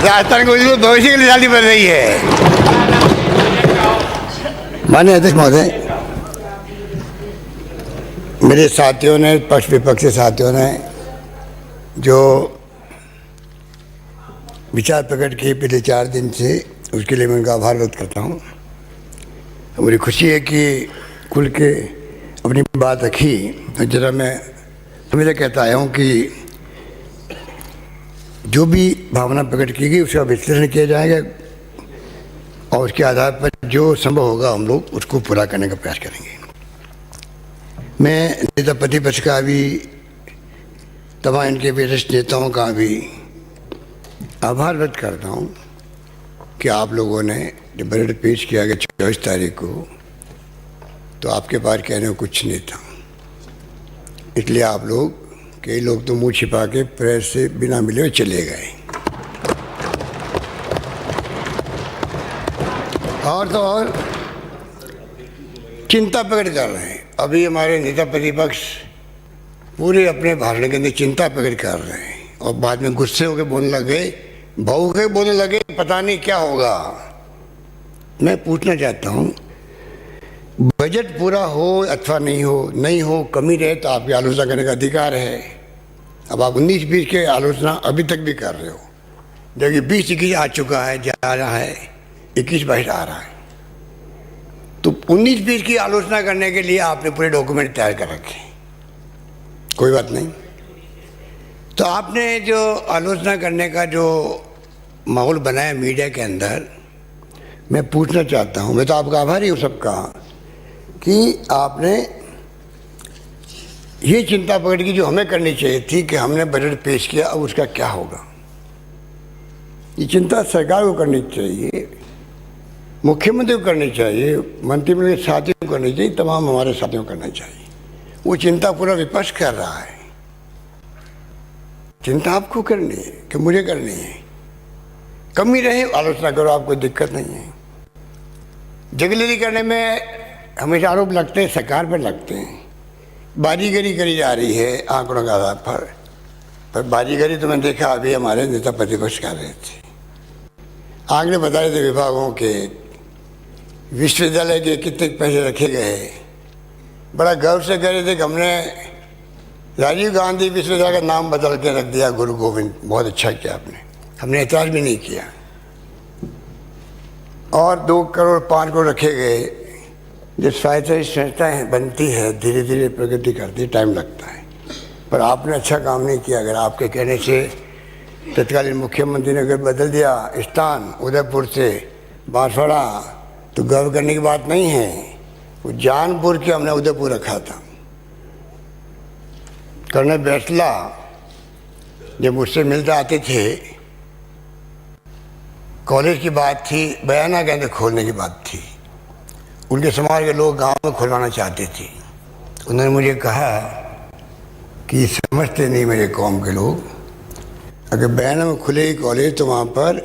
राजस्थान को भविष्य के लिए शादी बन रही है। माननीय अध्यक्ष महोदय, मेरे साथियों ने, पक्ष विपक्ष के साथियों ने जो विचार प्रकट किए पिछले 4 दिन से, उसके लिए मैं उनका आभार व्यक्त करता हूँ। मुझे खुशी है कि खुल के अपनी बात रखी। जरा मैं हमेशा कहता आया हूँ कि जो भी भावना प्रकट की गई उसका विश्लेषण किया जाएगा और उसके आधार पर जो संभव होगा हम लोग उसको पूरा करने का प्रयास करेंगे। मैं नेता प्रतिपक्ष का भी, तमाम इनके वरिष्ठ नेताओं का भी आभार व्यक्त करता हूँ कि आप लोगों ने जब बजट पेश किया गया 24 तारीख को, तो आपके पास कहने को कुछ नहीं था। इसलिए आप लोग, कई लोग तो मुंह छिपा के प्रेस से बिना मिले चले गए। और तो और चिंता प्रकट कर रहे हैं। अभी हमारे नेता प्रतिपक्ष पूरे अपने भाषण के अंदर चिंता प्रकट कर रहे हैं और बाद में गुस्से होकर बोलने लगे, भावुक होकर बोलने लगे, पता नहीं क्या होगा। मैं पूछना चाहता हूँ, बजट पूरा हो अथवा नहीं हो, कमी रहे तो आपकी आलोचना करने का अधिकार है। अब आप 19-20 के आलोचना अभी तक भी कर रहे हो, जबकि 20-21 आ चुका है, जा रहा है, 21-22 आ रहा है। तो 19-20 की आलोचना करने के लिए आपने पूरे डॉक्यूमेंट तैयार कर रखे। कोई बात नहीं। तो आपने जो आलोचना करने का जो माहौल बनाया मीडिया के अंदर, मैं पूछना चाहता हूँ, मैं तो आपका आभारी हूँ सबका, कि आपने ये चिंता प्रकट की जो हमें करनी चाहिए थी कि हमने बजट पेश किया, अब उसका क्या होगा। ये चिंता सरकार को करनी चाहिए, मुख्यमंत्री को करनी चाहिए, मंत्रिमंडल के साथियों को करनी चाहिए, तमाम हमारे साथियों को करना चाहिए। वो चिंता पूरा विपक्ष कर रहा है। चिंता आपको करनी है कि मुझे करनी है। कमी रहे आलोचना करो, आपको दिक्कत नहीं है। जगलीली करने में हमेशा आरोप लगते हैं, सरकार पर लगते हैं। बाजीगरी करी जा रही है आंकड़ों के आधार पर बाजीगरी तो मैंने देखा अभी हमारे नेता प्रतिपक्ष कर रहे थे। आंकड़े बता रहे थे विभागों के, विश्वविद्यालय के कितने पैसे रखे गए। बड़ा गर्व से कह रहे थे कि हमने राजीव गांधी विश्वविद्यालय का नाम बदल के रख दिया गुरु गोविंद। बहुत अच्छा किया आपने, हमने एतराज भी नहीं किया। और 2 करोड़ 5 करोड़ रखे गए। जब स्वायत्त संस्थाएँ बनती है, धीरे धीरे प्रगति करती है, टाइम लगता है, पर आपने अच्छा काम नहीं किया। अगर आपके कहने से तत्कालीन मुख्यमंत्री ने अगर बदल दिया स्थान उदयपुर से बांसवाड़ा, तो गर्व करने की बात नहीं है। वो जानपुर के हमने उदयपुर रखा था। कर्नल बैसला जब मुझसे मिलते आते थे, कॉलेज की बात थी, बयाना के अंदर खोलने की बात थी। उनके समाज के लोग गांव में खुलवाना चाहते थे। उन्होंने मुझे कहा कि समझते नहीं मेरे कौम के लोग, अगर बयाना में खुलेगी कॉलेज तो वहाँ पर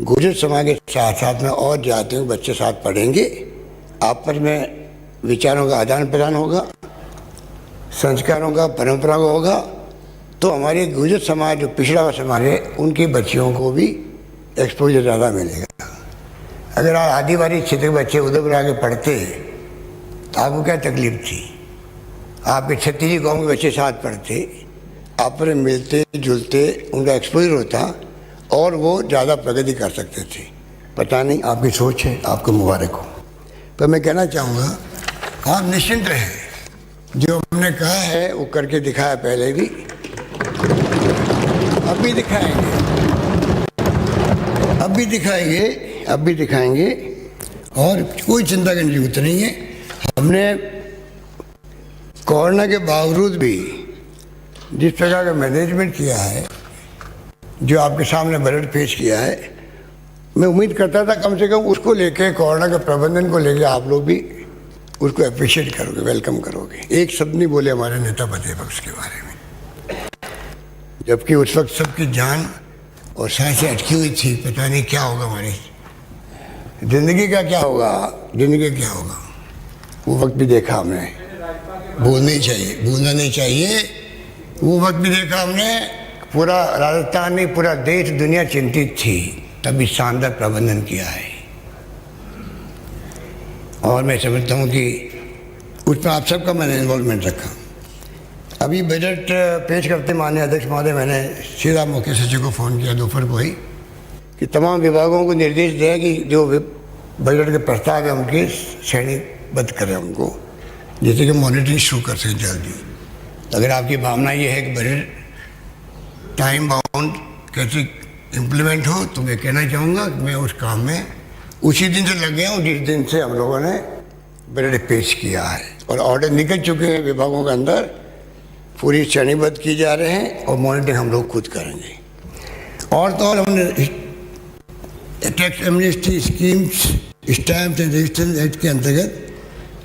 गुर्जर समाज के साथ साथ में और जातियों के बच्चे साथ पढ़ेंगे, आपस में विचारों का आदान प्रदान होगा, संस्कारों का, परंपरा का होगा, तो हमारे गुर्जर समाज जो पिछड़ा हुआ समाज है उनके बच्चियों को भी एक्सपोजर ज़्यादा मिलेगा। अगर आप आदिवासी क्षेत्र के बच्चे उधर आके पढ़ते तो आपको क्या तकलीफ थी। आपके छत्तीसी गाँव के बच्चे साथ पढ़ते, आपस में मिलते जुलते, उनका एक्सपोजर होता और वो ज़्यादा प्रगति कर सकते थे। पता नहीं, आपकी सोच है, आपको मुबारक हो। पर मैं कहना चाहूँगा, आप निश्चिंत रहे, जो हमने कहा है वो करके दिखाया पहले भी, अब भी दिखाएंगे, अब भी दिखाएंगे और कोई चिंता करने की जरूरत नहीं है। हमने कोरोना के बावजूद भी जिस प्रकार का मैनेजमेंट किया है, जो आपके सामने बजट पेश किया है, मैं उम्मीद करता था कम से कम उसको लेके, कोरोना के प्रबंधन को लेके आप लोग भी उसको अप्रिशिएट करोगे, वेलकम करोगे। एक शब्द नहीं बोले हमारे नेता प्रतिपक्ष के बारे में, जबकि उस वक्त सबकी जान और सांसें अटकी हुई थी। पता नहीं क्या होगा, हमारी ज़िंदगी का क्या होगा, ज़िंदगी क्या होगा। वो वक्त भी देखा हमने, भूलना नहीं चाहिए। वो वक्त भी देखा हमने, पूरा राजस्थान नहीं, पूरा देश दुनिया चिंतित थी, तभी शानदार प्रबंधन किया है। और मैं समझता हूँ कि उसमें आप सबका मैंने इन्वॉल्वमेंट रखा। अभी बजट पेश करते माननीय अध्यक्ष महोदय, मैंने सीधा मुख्य सचिव को फ़ोन किया दोपहर को ही कि तमाम विभागों को निर्देश दें कि जो बजट के प्रस्ताव है उनकी श्रेणीबद्ध करें उनको, जैसे कि मॉनिटरिंग शुरू कर सकें जल्दी। अगर आपकी भावना ये है कि बजट टाइम बाउंड कैसे इम्प्लीमेंट हो, तो मैं कहना चाहूँगा कि मैं उस काम में उसी दिन से लग गया हूँ जिस दिन से हम लोगों ने बजट पेश किया है, और ऑर्डर निकल चुके हैं विभागों के अंदर, पूरी श्रेणीबद्ध की जा रहे हैं और मॉनिटरिंग हम लोग खुद करेंगे। और तो और हमने tax amnesty schemes, stamp and registration act के अंतर्गत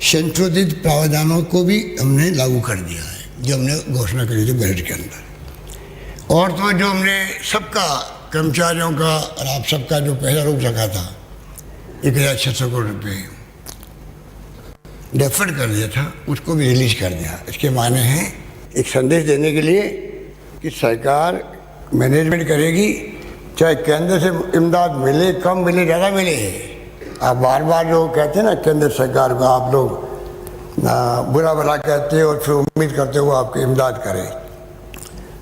संशोधित प्रावधानों को भी हमने लागू कर दिया है, जो हमने घोषणा करी थी बजट के अंदर। और तो जो हमने सबका कर्मचारियों का और आप सबका जो पहला रोक रखा था 1600 करोड़ रुपये डेफर्ड कर दिया था, उसको भी रिलीज कर दिया। इसके माने हैं एक संदेश देने के लिए कि सरकार मैनेजमेंट करेगी, चाहे केंद्र से इमदाद मिले, कम मिले, ज़्यादा मिले। आप बार बार जो कहते हैं ना केंद्र सरकार को आप लोग बुरा भला कहते हो और फिर उम्मीद करते हो आपकी इमदाद करे।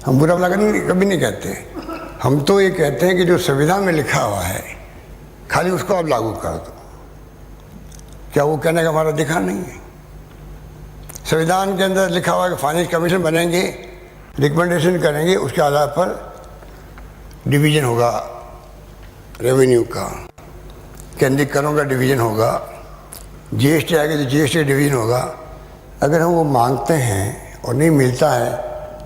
हम बुरा भला कभी नहीं कहते, हम तो ये कहते हैं कि जो संविधान में लिखा हुआ है खाली उसको आप लागू कर दो। क्या वो कहने का हमारा अधिकार नहीं है? संविधान के अंदर लिखा हुआ है कि फाइनेंस कमीशन बनेंगे, रिकमेंडेशन करेंगे, उसके आधार पर डिवीज़न होगा रेवेन्यू का, केंद्रीय करों का डिवीज़न होगा, जीएसटी आएगी तो जीएसटी डिवीज़न होगा। अगर हम वो मांगते हैं और नहीं मिलता है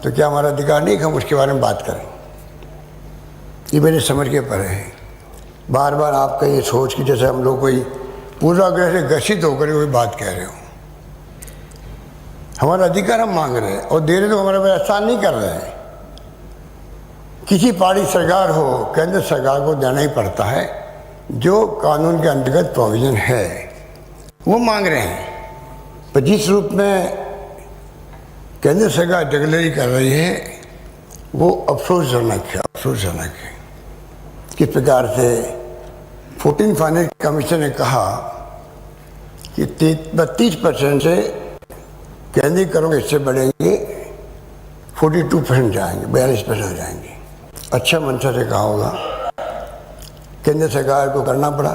तो क्या हमारा अधिकार नहीं कि हम उसके बारे में बात करें? ये मेरे समझ के परे है। बार बार आपका ये सोच कि जैसे हम लोग कोई पूर्वाग्रह से ग्रसित होकर कोई बात कह रहे हो। हमारा अधिकार हम मांग रहे हैं और दे रहे तो हमारे पर एहसान नहीं कर रहे हैं। किसी पार्टी सरकार हो, केंद्र सरकार को देना ही पड़ता है, जो कानून के अंतर्गत प्रोविज़न है वो मांग रहे हैं। पर जिस रूप में केंद्र सरकार डिक्लेयर कर रही है वो अफसोसजनक है, अफसोसजनक है। किस प्रकार से 14 फाइनेंस कमीशन ने कहा कि 32% से केंद्रीय करों के हिस्से बढ़ेंगे, 42% जाएंगे, 42% हो जाएंगे। अच्छा मंशा से कहा होगा, केंद्र सरकार को करना पड़ा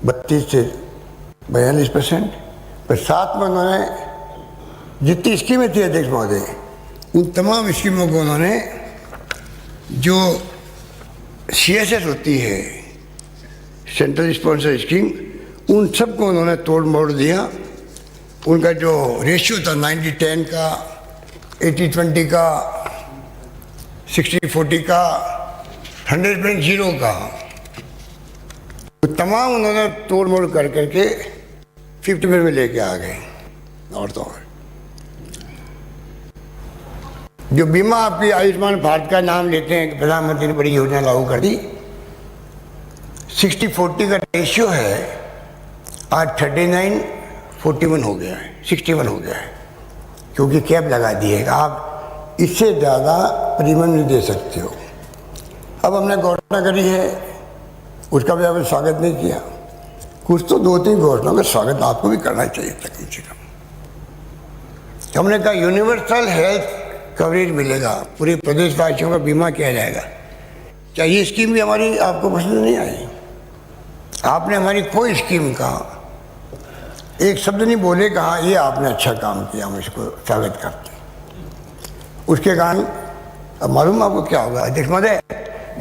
32 से 42%। पर साथ में उन्होंने जितनी स्कीमें थी अध्यक्ष महोदय, उन तमाम स्कीमों को उन्होंने जो CSS होती है, सेंट्रल स्पॉन्सर स्कीम, उन सबको उन्होंने तोड़ मोड़ दिया। उनका जो रेशियो था 90-10 का, 80-20 का, 60-40 का, 100% का, तो तमाम उन्होंने तोड़ मोड़ कर करके 50% में लेके आ गए। और तो और जो बीमा आपकी आयुष्मान भारत का नाम लेते हैं कि प्रधानमंत्री ने बड़ी योजना लागू कर दी, 60-40 का रेशियो है, आज 39-41 हो गया है, 61 हो गया है, क्योंकि कैप लगा दी है। आप इससे ज़्यादा प्रीमियम नहीं दे सकते हो। अब हमने घोषणा करी है, उसका भी आपने स्वागत नहीं किया। कुछ तो 2-3 घोषणाओं का स्वागत आपको भी करना चाहिए था कम से कम। हमने कहा यूनिवर्सल हेल्थ कवरेज मिलेगा, पूरे प्रदेशवासियों का बीमा किया जाएगा। क्या ये स्कीम भी हमारी आपको पसंद नहीं आई? आपने हमारी कोई स्कीम का एक शब्द नहीं बोले, कहा ये आपने अच्छा काम किया, हम इसको स्वागत करते हैं। उसके कारण अब मालूम आपको क्या होगा अध्यक्ष महोदय,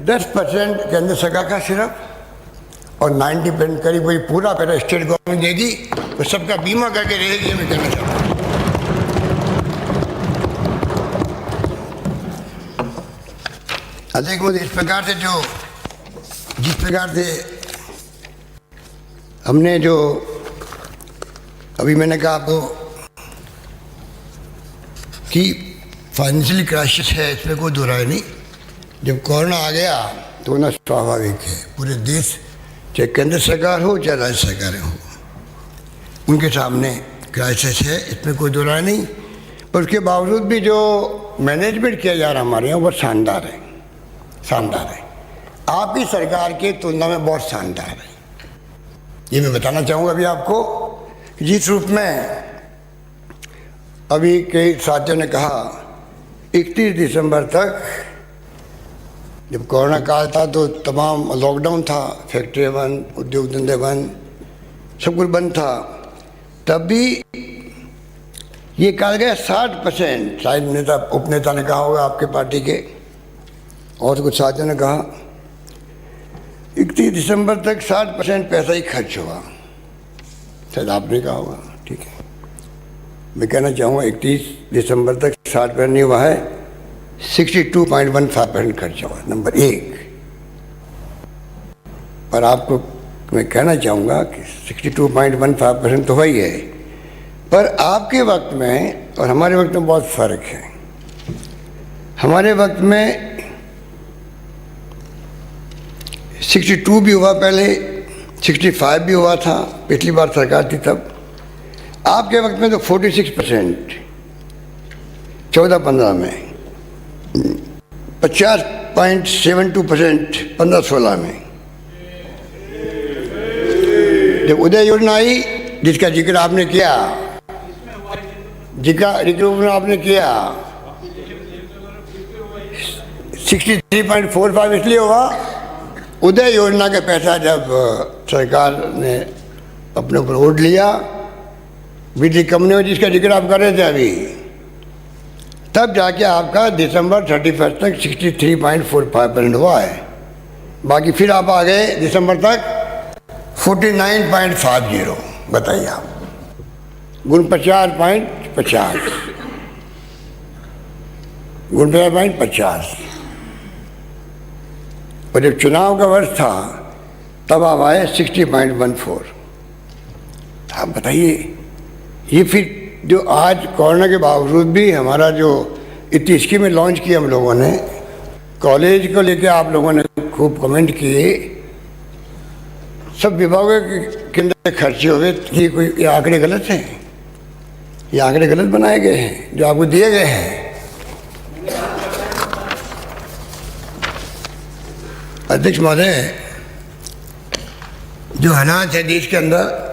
10% केंद्र सरकार का सिर्फ और 90% करीब वही पूरा पैसा स्टेट गवर्नमेंट देगी, तो सबका बीमा करके रहेगी। मैं कहना चाहता हूँ अध्यक्ष महोदय, इस प्रकार से जिस प्रकार से हमने जो अभी मैंने कहा आपको कि फाइनेंशियल क्राइसिस है, इसमें कोई दो राय नहीं। जब कोरोना आ गया तो ना स्वाभाविक है, पूरे देश चाहे केंद्र सरकार हो चाहे राज्य सरकारें हो, उनके सामने क्राइसिस है, इसमें कोई दो राय नहीं। पर उसके बावजूद भी जो मैनेजमेंट किया जा रहा है हमारे यहाँ वो शानदार है, शानदार है, आपकी सरकार की तुलना में बहुत शानदार है। ये मैं बताना चाहूँगा अभी आपको, जिस रूप में अभी कई साथियों ने कहा 31 दिसंबर तक जब कोरोना काल था तो तमाम लॉकडाउन था, फैक्ट्री बंद, उद्योग धंधे बंद, सब कुछ बंद था, तब भी ये कहा गया 60%, शायद नेता उपनेता ने कहा होगा आपके पार्टी के और कुछ साथियों ने कहा 31 दिसंबर तक 60% पैसा ही खर्च हुआ, शायद आपने कहा होगा, ठीक है। मैं कहना चाहूँगा 31 दिसंबर तक 60% नहीं हुआ है, 62.15% खर्च हुआ, नंबर 1। पर आपको मैं कहना चाहूँगा कि 62.15% तो वही है, पर आपके वक्त में और हमारे वक्त में बहुत फ़र्क है। हमारे वक्त में 62 भी हुआ, पहले 65 भी हुआ था, पिछली बार सरकार थी तब। आपके वक्त में तो 46%, 14-15 में, 50.72% 15-16 में। जब उदय योजना आई जिसका जिक्र आपने किया, आपने किया 63.45 इसलिए हुआ, उदय योजना का पैसा जब सरकार ने अपने ऊपर ओढ़ लिया, बिजली कंपनी में जिसका जिक्र आप कर रहे थे अभी, तब जाके आपका दिसंबर 31 तक 63.45% हुआ है। बाकी फिर आप आ गए दिसंबर तक 49.50। बताइए आप, गुण 50.50 गुण 50.50। और जब चुनाव का वर्ष था तब आप आए 60.14। आप बताइए, ये फिर जो आज कोरोना के बावजूद भी हमारा जो इतनी स्कीमें लॉन्च की हम लोगों ने, कॉलेज को लेकर आप लोगों ने खूब कमेंट किए, सब विभागों के अंदर खर्चे हुए कि कोई ये आंकड़े गलत हैं, ये आंकड़े गलत बनाए गए हैं जो आपको दिए गए हैं। अध्यक्ष महोदय, जो हालात है देश के अंदर,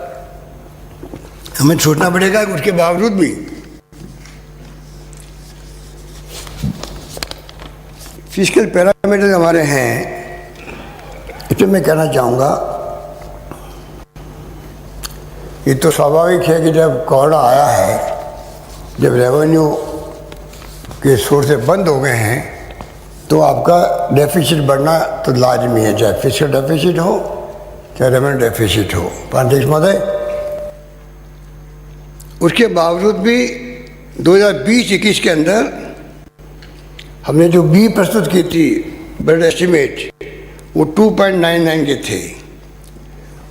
हमें सोचना पड़ेगा कि उसके बावजूद भी फिस्कल पैरामीटर हमारे हैं। इसमें मैं कहना चाहूँगा, ये तो स्वाभाविक है कि जब कोरोना आया है, जब रेवेन्यू के सोर्सेज बंद हो गए हैं, तो आपका डेफिसिट बढ़ना तो लाजमी है, चाहे फिस्कल डेफिसिट हो चाहे रेवेन्यू डेफिसिट हो। अध्यक्ष महोदय, उसके बावजूद भी 2020-21 के अंदर हमने जो बी प्रस्तुत की थी बजट एस्टीमेट, वो 2.99 के थे,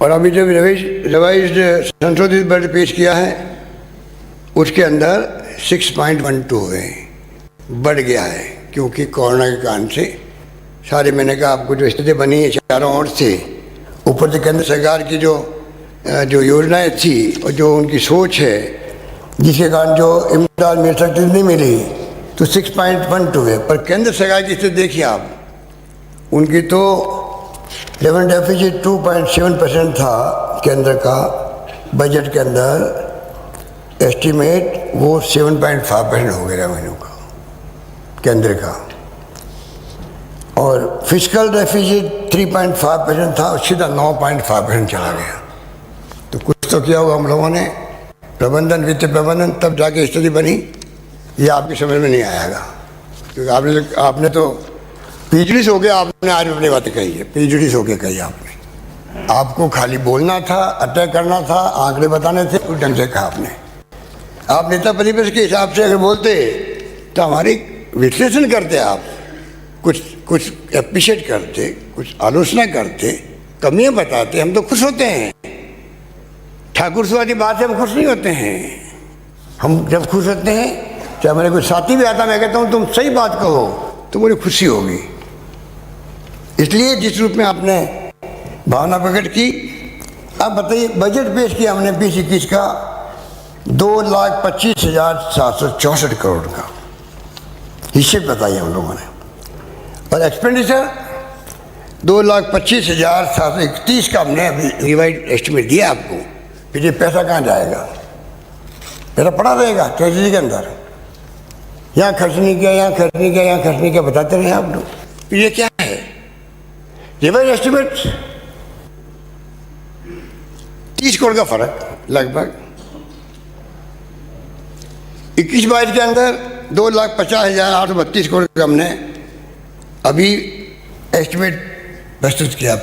और अभी जब रिवाइज्ड संशोधित बजट पेश किया है उसके अंदर 6.12 हुए, बढ़ गया है, क्योंकि कोरोना के कारण से सारे, मैंने कहा आपको जो स्थिति बनी है चारों ओर से, ऊपर से केंद्र सरकार की जो योजनाएं थी और जो उनकी सोच है, जिसके कारण जो इमदाद मिल सकती नहीं मिली, तो 6.12 हुए। पर केंद्र सरकार की स्थिति देखिए आप, उनकी तो रेवेन्यू डेफिसिट 2.7% था केंद्र का बजट के अंदर एस्टीमेट, वो 7.5% हो गया रेवेन्यू का केंद्र का, और फिस्कल डेफिसिट 3.5% था, सीधा 9.5% चला गया। तो कुछ तो किया होगा हम लोगों ने, प्रबंधन, वित्तीय प्रबंधन, तब जाके स्थिति बनी। ये आपकी समझ में नहीं आएगा, क्योंकि आपने तो पीजड़ीस हो गया, आपने आज अपनी बातें कही है, पीजड़ीस हो के कही आपने। आपको खाली बोलना था, अटैक करना था, आंकड़े बताने थे, उस ढंग से कहा आपने। आप नेता परिवेश के हिसाब से अगर बोलते तो हमारी विश्लेषण करते, आप कुछ एप्रिशिएट करते, कुछ आलोचना करते, कमियां बताते, हम तो खुश होते हैं। ठाकुर वाली बात से हम खुश नहीं होते हैं। हम जब खुश होते हैं, चाहे मेरे कोई साथी भी आता, मैं कहता हूँ तुम सही बात कहो, तो मुझे खुशी होगी। इसलिए जिस रूप में आपने भावना प्रकट की, अब बताइए, बजट पेश किया हमने 20-21 का 2,25,764 करोड़ का, हिस्से बताइए हम लोगों ने। और एक्सपेंडिचर 2,25,731 का हमने अभी रिवाइज एस्टिमेट दिया आपको। फिर ये पैसा कहाँ जाएगा? पैसा पड़ा रहेगा ट्रेजरी के अंदर, यहाँ खर्च नहीं किया, यहाँ खर्च नहीं किया, यहाँ खर्च नहीं किया, बताते रहे आप लोग। फिर ये क्या है? रिवाइज एस्टिमेट 30 करोड़ का फर्क लगभग। 21-22 के अंदर 2,50,832 करोड़ का हमने अभी एस्टिमेट प्रस्तुत किया।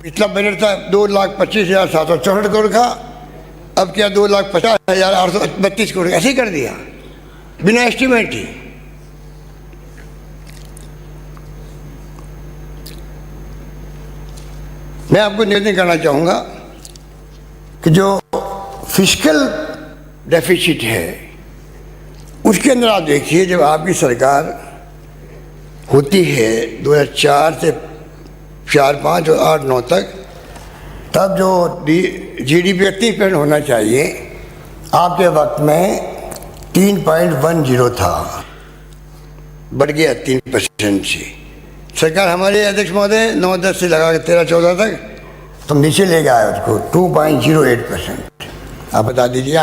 पिछला बजट था 2,25,764 करोड़ का, अब क्या 2,50,832 करोड़ ऐसे ही कर दिया बिना एस्टिमेट ही। मैं आपको निवेदन करना चाहूँगा कि जो फिस्कल डेफिसिट है उसके अंदर आप देखिए, जब आपकी सरकार होती है 2004 से 4, 5 और 8, 9 तक, तब जो GDP 30% होना चाहिए आपके वक्त में 3.10 था, बढ़ गया 3% से। सरकार हमारे अध्यक्ष महोदय 9-10 से लगा के 13-14 तक तो नीचे ले गया उसको 2.08%। आप बता दीजिए ये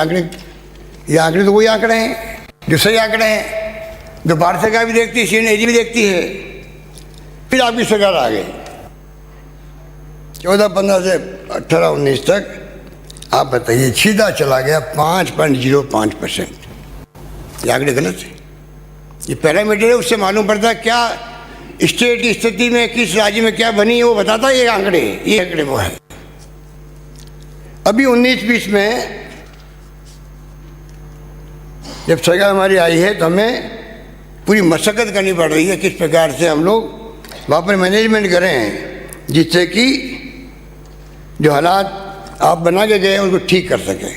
आंकड़े तो वही आंकड़े हैं जो सही आंकड़े हैं, जो भारत सरकार भी देखती है, CNAG भी देखती है। फिर आपकी सरकार आ गई 14-15 से 18-19 तक, आप बताइए सीधा चला गया 5.05%। ये आंकड़े गलत है। ये पैरामीटर है, उससे मालूम पड़ता है क्या स्टेट की स्थिति में किस राज्य में क्या बनी है, वो बताता है ये आंकड़े वो है। अभी 19-20 में जब सरकार हमारी आई है तो हमें पूरी मशक्कत करनी पड़ रही है किस प्रकार से हम लोग वहाँ पर मैनेजमेंट करें जिससे कि जो हालात आप बना के गए उनको ठीक कर सकें।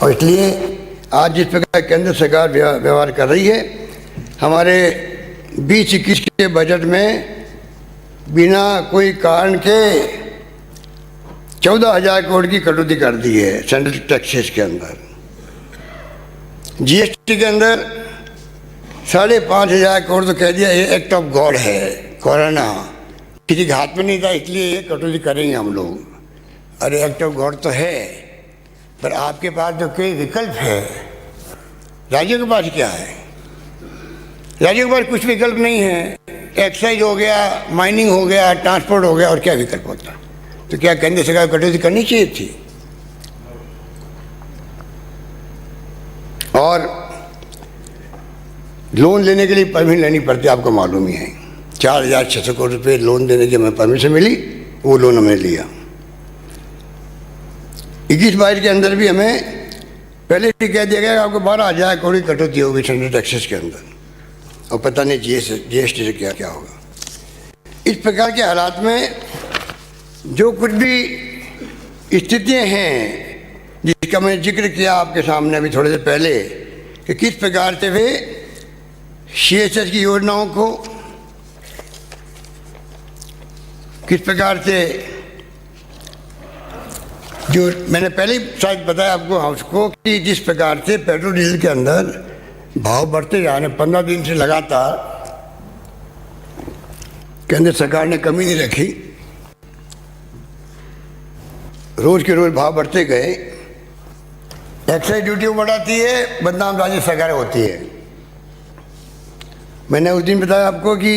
और इसलिए आज जिस प्रकार केंद्र सरकार व्यवहार कर रही है, हमारे 20-21 के बजट में बिना कोई कारण के 14,000 करोड़ की कटौती कर दी है सेंट्रल टैक्सेस के अंदर। GST के अंदर 5,500 करोड़ तो कह दिया ये एक्ट ऑफ गॉड है, कोरोना किसी के हाथ में नहीं था इसलिए ये कटौती करेंगे हम लोग। अरे एक्ट ऑफ गॉड तो है, पर आपके पास जो कोई विकल्प है, राज्यों के पास क्या है? राज्यों के पास कुछ विकल्प नहीं है। एक्साइज हो गया, माइनिंग हो गया, ट्रांसपोर्ट हो गया, और क्या विकल्प होता? तो क्या केंद्र सरकार को कटौती करनी चाहिए थी? और लोन लेने के लिए परमिशन लेनी पड़ती है, आपको मालूम ही है। 4,600 करोड़ रुपये लोन देने की हमें परमिशन मिली, वो लोन हमने लिया। 21-22 के अंदर भी हमें पहले ही कह दिया गया कि आपको 12,000 करोड़ की कटौती होगी सेंट्रल टैक्सेस के अंदर, और पता नहीं GST से क्या क्या होगा। इस प्रकार के हालात में जो कुछ भी स्थितियाँ हैं जिसका मैंने जिक्र किया आपके सामने अभी थोड़ी देर पहले कि किस प्रकार से वे CSS की योजनाओं को किस प्रकार से, जो मैंने पहले ही शायद बताया आपको हाउस को, कि जिस प्रकार से पेट्रोल डीजल के अंदर भाव बढ़ते जा रहे हैं 15 दिन से लगातार, केंद्र सरकार ने कमी नहीं रखी, रोज के रोज भाव बढ़ते गए। एक्साइज ड्यूटी बढ़ाती है, बदनाम राज्य सरकार होती है। मैंने उस दिन बताया आपको कि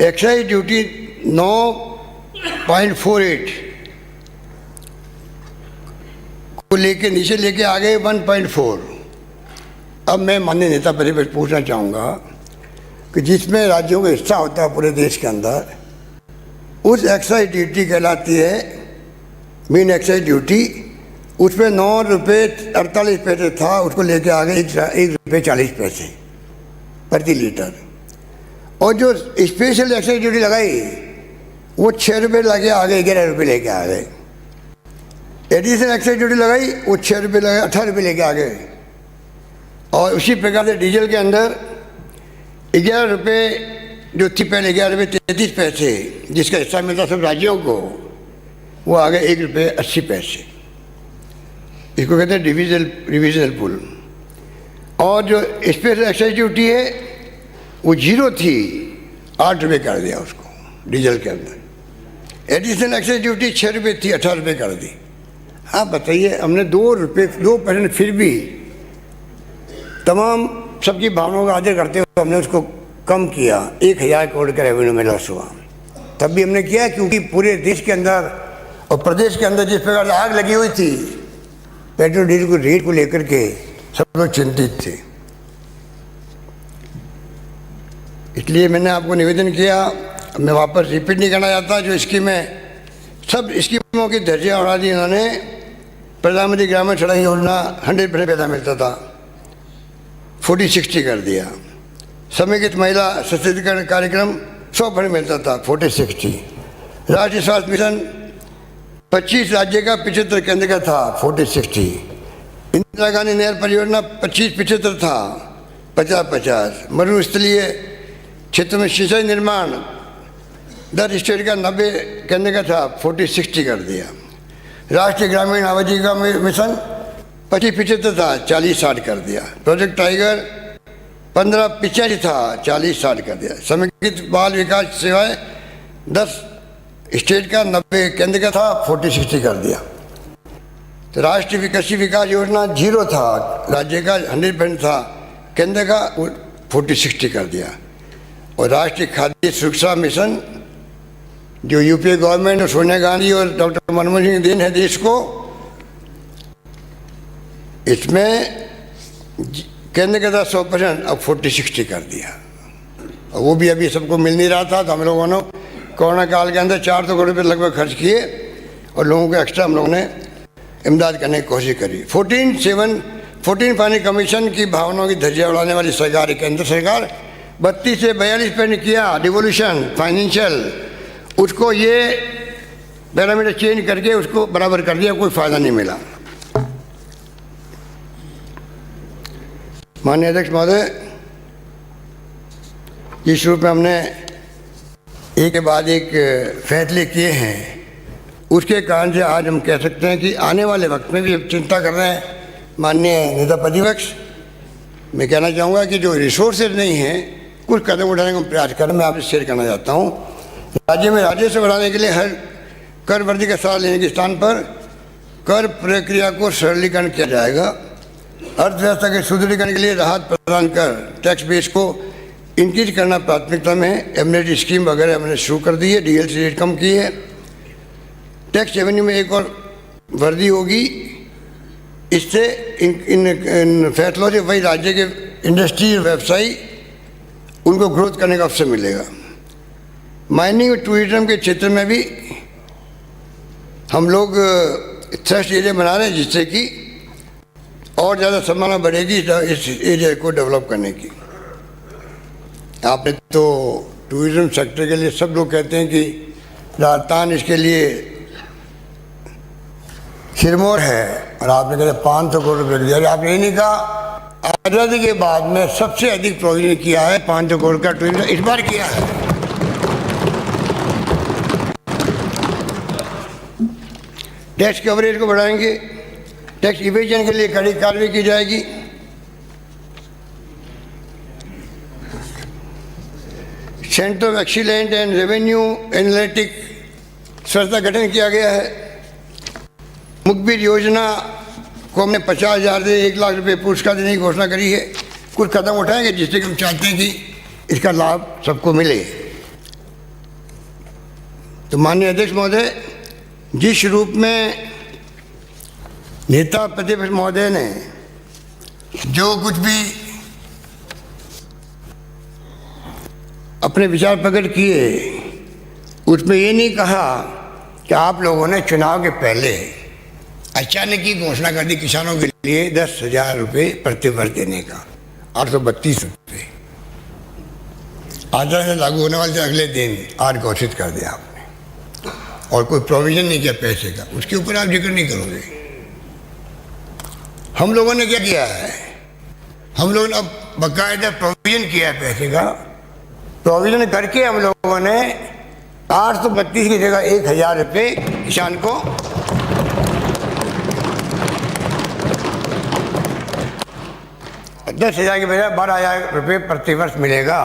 एक्साइज ड्यूटी 9.48 को लेके नीचे लेके आ गए 1.4। अब मैं माननीय नेता परिषद पूछना चाहूँगा कि जिसमें राज्यों का हिस्सा होता है पूरे देश के अंदर, उस एक्साइज ड्यूटी कहलाती है मेन एक्साइज ड्यूटी, उसमें 9 रुपये 48 पैसे था, उसको लेके आ गए 1 रुपये 40 पैसे प्रति लीटर। और जो स्पेशल एक्साइज ड्यूटी लगाई वो 6 रुपये लगे आ गए 11 रुपये लेके आ गए। एडिशनल एक्साइज ड्यूटी लगाई वो 6 रुपये लगे 18 रुपये लेके आ गए। और उसी प्रकार से डीजल के अंदर 11 रुपये जो थी पहले 11 रुपये 33 पैसे जिसका हिस्सा मिलता सब राज्यों को, वो आ गए 1 रुपये 80 पैसे। इसको कहते हैं डिविजनल पुल। और जो स्पेशल एक्साइज ड्यूटी है वो 0 थी, 8 रुपये कर दिया उसको डीजल के अंदर। एडिशनल एक्साइज ड्यूटी 6 रुपये थी, 18 रुपये कर दी। आप बताइए, हमने 2% फिर भी तमाम सबकी भावनाओं का आदर करते हुए हमने उसको कम किया। 1000 करोड़ का रेवेन्यू में लॉस हुआ। तब भी हमने किया क्योंकि पूरे देश के अंदर और प्रदेश के अंदर जिस प्रकार आग लगी हुई थी, पेट्रोल डीजल को रेट को लेकर के सब लोग चिंतित थे। इसलिए मैंने आपको निवेदन किया, मैं वापस रिपीट नहीं करना चाहता। जो स्कीम है, सब स्कीमों की धज्जियां उड़ा दी इन्होंने। प्रधानमंत्री ग्रामीण सड़क योजना 100% पैसा मिलता था, 40-60 कर दिया। समेकित महिला सशक्तिकरण कार्यक्रम 100% मिलता था, 40-60। राष्ट्रीय स्वास्थ्य मिशन 25 राज्य का 75 केंद्र का था, 40-60। इंदिरा गांधी नहर परियोजना 25-75 था, 50-50। मरुस्थलीय क्षेत्र में सिंचाई निर्माण 10 स्टेट का 90 केंद्र का था, 40-60 कर दिया। राष्ट्रीय ग्रामीण आजीविका मिशन 25-75 था, 40-60 कर दिया। प्रोजेक्ट टाइगर 15-85 था, 40-60 कर दिया। समेकित बाल विकास सेवाएं 10 स्टेट का 90 केंद्र का था, 40-60 कर दिया। तो राष्ट्रीय विकसित विकास योजना 0 था, राज्य का 100% था, केंद्र का 40-60 कर दिया। और राष्ट्रीय खाद्य सुरक्षा मिशन जो यूपीए गवर्नमेंट और सोनिया गांधी और डॉक्टर मनमोहन सिंह देन है देश को, इसमें केंद्र का था 100%, अब 40-60 कर दिया। और वो भी अभी सबको मिल नहीं रहा था, तो हम लोगों ने कोरोना काल के अंदर 400 करोड़ रुपये लगभग खर्च किए और लोगों को एक्स्ट्रा हम लोगों ने इमदाद करने की कोशिश करी। 14 फाइनेंस कमीशन की भावनाओं की धज्जियां उड़ाने वाली सरकार है केंद्र सरकार। 32 से 42% किया डिवोल्यूशन फाइनेंशियल, उसको ये पैरामीटर चेंज करके उसको बराबर कर दिया, कोई फायदा नहीं मिला। माननीय अध्यक्ष महोदय, इस रूप में हमने एक के बाद एक फैसले किए हैं, उसके कारण से आज हम कह सकते हैं कि आने वाले वक्त में भी हम चिंता कर रहे हैं। माननीय नेता प्रतिपक्ष, मैं कहना चाहूँगा कि जो रिसोर्सेज नहीं हैं, कुछ कदम उठाने का प्रयास कर मैं आपसे शेयर करना चाहता हूँ। राज्य में राजस्व बढ़ाने के लिए हर कर वृद्धि का सहारा लेने के स्थान पर कर प्रक्रिया को सरलीकरण किया जाएगा। अर्थव्यवस्था के सुदृढ़ीकरण के लिए राहत प्रदान कर टैक्स बेस को इंक्रीज करना प्राथमिकता में है। एमनेट स्कीम वगैरह हमने शुरू कर दी है, डीएलसी रेट कम की है। टैक्स रेवेन्यू में एक और वृद्धि होगी। इससे इन फैसलों से वही राज्य के इंडस्ट्री व्यवसायी उनको ग्रोथ करने का अवसर मिलेगा। माइनिंग और टूरिज्म के क्षेत्र में भी हम लोग थ्रस्ट एरिया बना रहे हैं, जिससे कि और ज़्यादा संभावना बढ़ेगी इस एरिया को डेवलप करने की। आपने तो टूरिज्म सेक्टर के लिए सब लोग कहते हैं कि राजस्थान इसके लिए सिरमौर है, और आपने कहते 500 करोड़ रुपये दिया। आपने ये नहीं कहा आज़ादी के बाद में सबसे अधिक प्रोविजन किया है, 500 करोड़ का टूरिज्म इस बार किया है। टैक्स कवरेज को बढ़ाएंगे, टैक्स इवेजन के लिए कड़ी कार्रवाई की जाएगी। Centre of excellent and revenue analytic संस्था गठन किया गया है। मुखबिर योजना को हमने 50,000 से 1 लाख रुपये पुरस्कार देने की घोषणा करी है। कुछ कदम उठाएंगे जिससे कि हम चाहते हैं कि इसका लाभ सबको मिले। तो माननीय अध्यक्ष महोदय, जिस रूप में नेता प्रतिपक्ष महोदय ने जो कुछ भी अपने विचार प्रकट किए, उसमें ये नहीं कहा कि आप लोगों ने चुनाव के पहले अचानक ही घोषणा कर दी किसानों के लिए 10,000 रुपये प्रति वर्ष देने का, 832 रुपये आचार से लागू होने वाले थे अगले दिन, आज घोषित कर दिया आपने, और कोई प्रोविजन नहीं किया पैसे का। उसके ऊपर आप जिक्र नहीं करोगे। हम लोगों ने क्या किया है, हम लोगों ने अब बाकायदा प्रोविजन किया है पैसे का। प्रोविजन करके हम लोगों ने 832 की जगह 1,000 रुपये किसान को 10,000 के बजाय 12,000 रुपये प्रति वर्ष मिलेगा।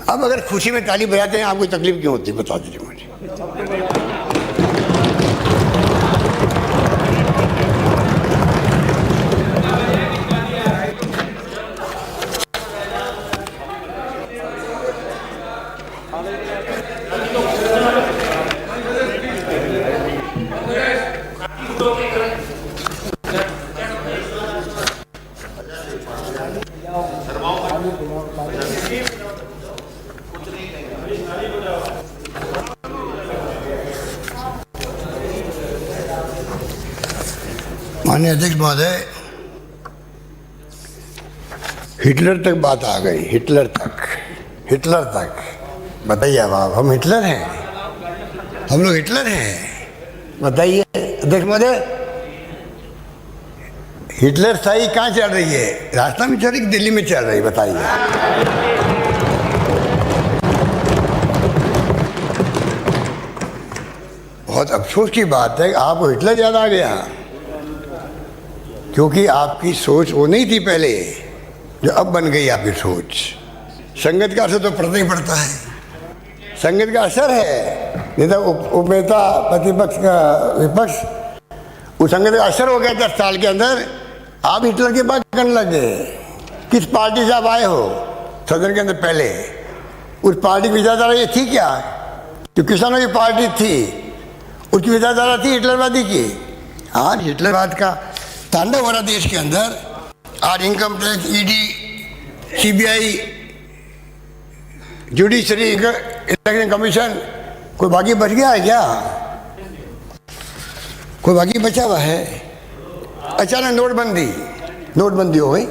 अब अगर खुशी में ताली बजाते हैं आपको तकलीफ क्यों होती है, बता दीजिए मुझे। माननीय अध्यक्ष महोदय, हिटलर तक बात आ गई। हिटलर तक बताइए। अब आप, हम हिटलर हैं? हम लोग हिटलर हैं? बताइए अध्यक्ष महोदय, हिटलर शाही कहाँ चल रही है? राजस्थान में चल रही, दिल्ली में चल रही? बताइए। बहुत अफसोस की बात है कि आपको हिटलर याद आ गया, क्योंकि आपकी सोच वो नहीं थी पहले जो अब बन गई आपकी सोच। संगत का असर तो पड़ता ही पड़ता है, संगत का असर है। नहीं तो उपनेता प्रतिपक्ष का विपक्ष, उस संगत का असर हो गया 10 साल के अंदर। आप हिटलर की बात करने लगे। किस पार्टी से आप आए हो सदन के अंदर? पहले उस पार्टी की विचारधारा ये थी क्या? जो किसानों की पार्टी थी उसकी विचारधारा थी हिटलरवादी की। आज हिटलरवाद का तांडव हो रहा देश के अंदर। आज income tax, ED, CBI, judiciary, election commission, कोई बाकी बच गया है क्या? कोई बाकी बचा हुआ है? अचानक नोटबंदी हो गई।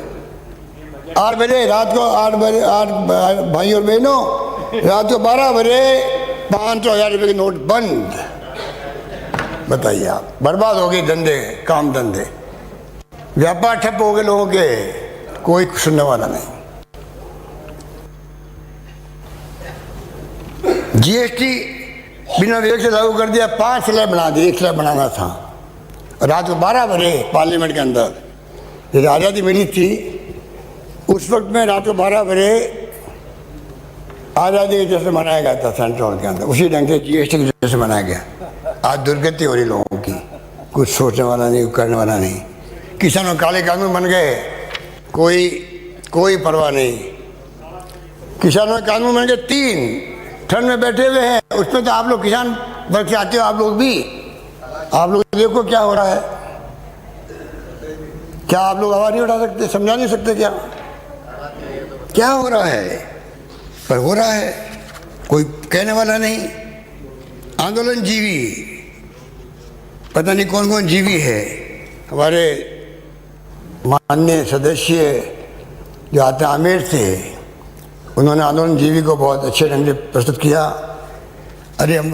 8 बजे रात को, 8 भाई और बहनों, रात को 12 बजे 500,000 रुपये के नोट बंद। बताइए आप, बर्बाद हो गए धंधे, काम धंधे, व्यापार ठप हो गए लोगों के, कोई सुनने वाला नहीं। जीएसटी बिना विवेक से लागू कर दिया, 5 स्लैब बना दिए, 1 स्लैब बनाना था। रात को 12 बजे पार्लियामेंट के अंदर जब आज़ादी मिली थी, उस वक्त में रात को 12 बजे आज़ादी के जैसे मनाया गया था सेंट्रल के अंदर, उसी ढंग से जीएसटी की वजह से मनाया गया। आज दुर्गति हो रही लोगों की, कुछ सोचने वाला नहीं, करने वाला नहीं। किसानों काले कानून बन गए, कोई परवाह नहीं। किसानों के कानून बन गए 3, ठंड में बैठे हुए हैं, उसमें तो आप लोग किसान वर्ग से आते हो, आप लोग भी। आप लोग देखो क्या हो रहा है। क्या आप लोग आवाज़ नहीं उठा सकते, समझा नहीं सकते क्या हो रहा है? पर हो रहा है, कोई कहने वाला नहीं। आंदोलन जीवी, पता नहीं कौन कौन जीवी है। हमारे माननीय सदस्य जो आते आमिर थे, उन्होंने आंदोलन जीवी को बहुत अच्छे ढंग से प्रस्तुत किया। अरे हम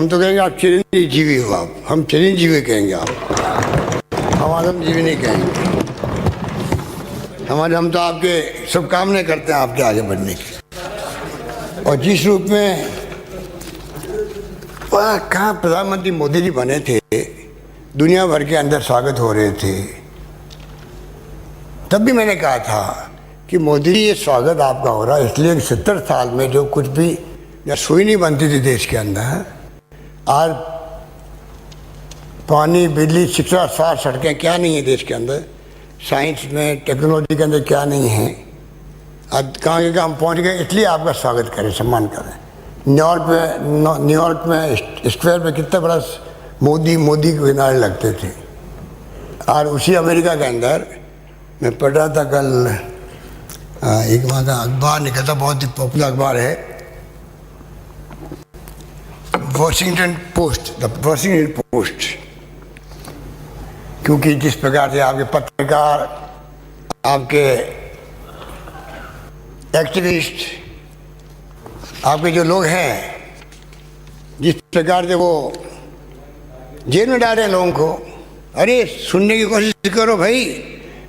तो कहेंगे आप चिरंजीवी जीवी हो, आप, हम चिरंजीवी कहेंगे, हम आंदोलन जीवी नहीं कहेंगे। हम तो आपके शुभकामनाएं करते हैं आपके आगे बढ़ने की। और जिस रूप में कहाँ प्रधानमंत्री मोदी जी बने थे, दुनिया भर के अंदर स्वागत हो रहे थे, तब भी मैंने कहा था कि मोदी जी ये स्वागत आपका हो रहा है इसलिए 70 साल में जो कुछ भी या सुई नहीं बनती थी देश के अंदर, आज पानी, बिजली, शिक्षा, स्वास्थ्य, सड़कें क्या नहीं है देश के अंदर, साइंस में, टेक्नोलॉजी के अंदर क्या नहीं है। आज कहाँ के हम पहुँच गए, इसलिए आपका स्वागत करें, सम्मान करें। न्यूयॉर्क में स्क्वायर पे कितना बड़ा मोदी के नारे लगते थे। और उसी अमेरिका के अंदर मैं पढ़ रहा था कल, एक वहाँ का अखबार निकलता, बहुत ही पॉपुलर अखबार है, वॉशिंगटन पोस्ट। क्योंकि जिस प्रकार से आपके पत्रकार, आपके एक्टिविस्ट, आपके जो लोग हैं, जिस प्रकार से वो जेल में डाल रहे हैं लोगों को। अरे सुनने की कोशिश करो भाई,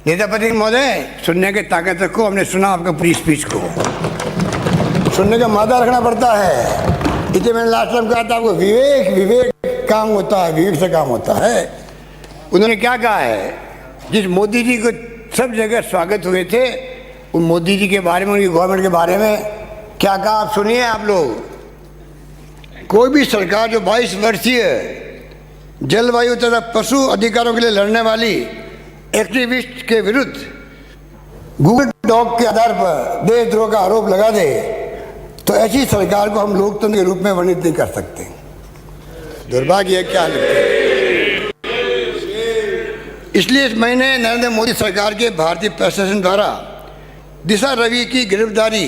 नेता प्रतिनिधि महोदय, सुनने की ताकत रखो। हमने सुना आपका पूरी स्पीच को, सुनने का मादा रखना पड़ता है। इसे मैंने लास्ट टाइम कहा था आपको, विवेक काम होता है, विवेक से काम होता है। उन्होंने क्या कहा है, जिस मोदी जी को सब जगह स्वागत हुए थे उन मोदी जी के बारे में, उनकी गवर्नमेंट के बारे में। क्या कहा आप सुनिए आप लोग। कोई भी सरकार जो 22 वर्षीय जलवायु तथा पशु अधिकारों के लिए लड़ने वाली एक्टिविस्ट के विरुद्ध गूगल डॉक के आधार पर देशद्रोह का आरोप लगा दे, तो ऐसी सरकार को हम लोकतंत्र के रूप में वर्णित नहीं कर सकते। दुर्भाग्य है, क्या लगता है। इसलिए इस महीने नरेंद्र मोदी सरकार के भारतीय प्रशासन द्वारा दिशा रवि की गिरफ्तारी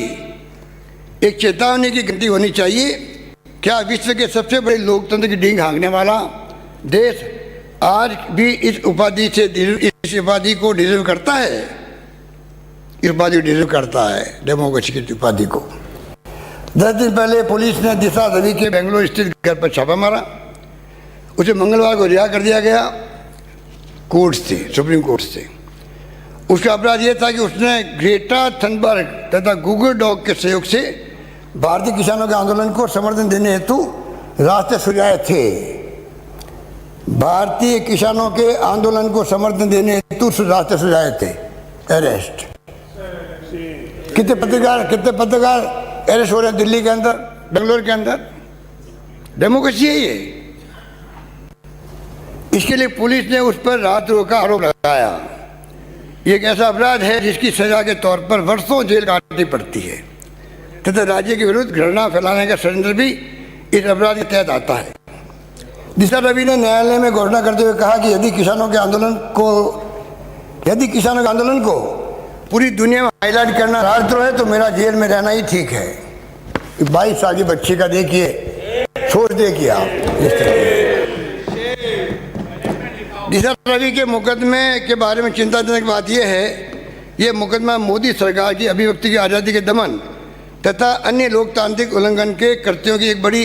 एक चेतावनी की घंटी होनी चाहिए। क्या विश्व के सबसे बड़े लोकतंत्र की डींग हाँकने वाला देश आज भी इस उपाधि को डिजर्व करता है? इस उपाधि को डिजर्व करता है, डेमोक्रेसी की उपाधि को। 10 दिन पहले पुलिस ने दिशा रवि के बेंगलुरु स्थित घर पर छापा मारा। उसे मंगलवार को रिहा कर दिया गया कोर्ट से, सुप्रीम कोर्ट से। उसका अपराध यह था कि उसने ग्रेटा थनबर्ग तथा गूगल डॉक के सहयोग से भारतीय किसानों के आंदोलन को समर्थन देने हेतु रास्ते सुझाए थे। भारतीय किसानों के आंदोलन को समर्थन देने हेतु रास्ते सुझाए थे। अरेस्ट, कितने पत्रकार अरेस्ट हो रहे हैं दिल्ली के अंदर, बेंगलोर के अंदर। डेमोक्रेसी है ये। इसके लिए पुलिस ने उस पर राजद्रोह का आरोप लगाया। ये एक ऐसा अपराध है जिसकी सजा के तौर पर वर्षों जेल काटनी पड़ती है तथा राज्य के विरुद्ध घृणा फैलाने का षड्यंत्र भी इस अपराध के तहत आता है। दिशा रवि ने न्यायालय में घोषणा करते हुए कहा कि यदि किसानों के आंदोलन को पूरी दुनिया में हाईलाइट करना राजद्रोह है तो मेरा जेल में रहना ही ठीक है। 22 साल की बच्ची का देखिए, सोच देखिए आप। दिशा रवि के मुकदमे के बारे में चिंताजनक बात यह है, यह मुकदमा मोदी सरकार की अभिव्यक्ति की आज़ादी के दमन तथा अन्य लोकतांत्रिक उल्लंघन के कृत्यों की एक बड़ी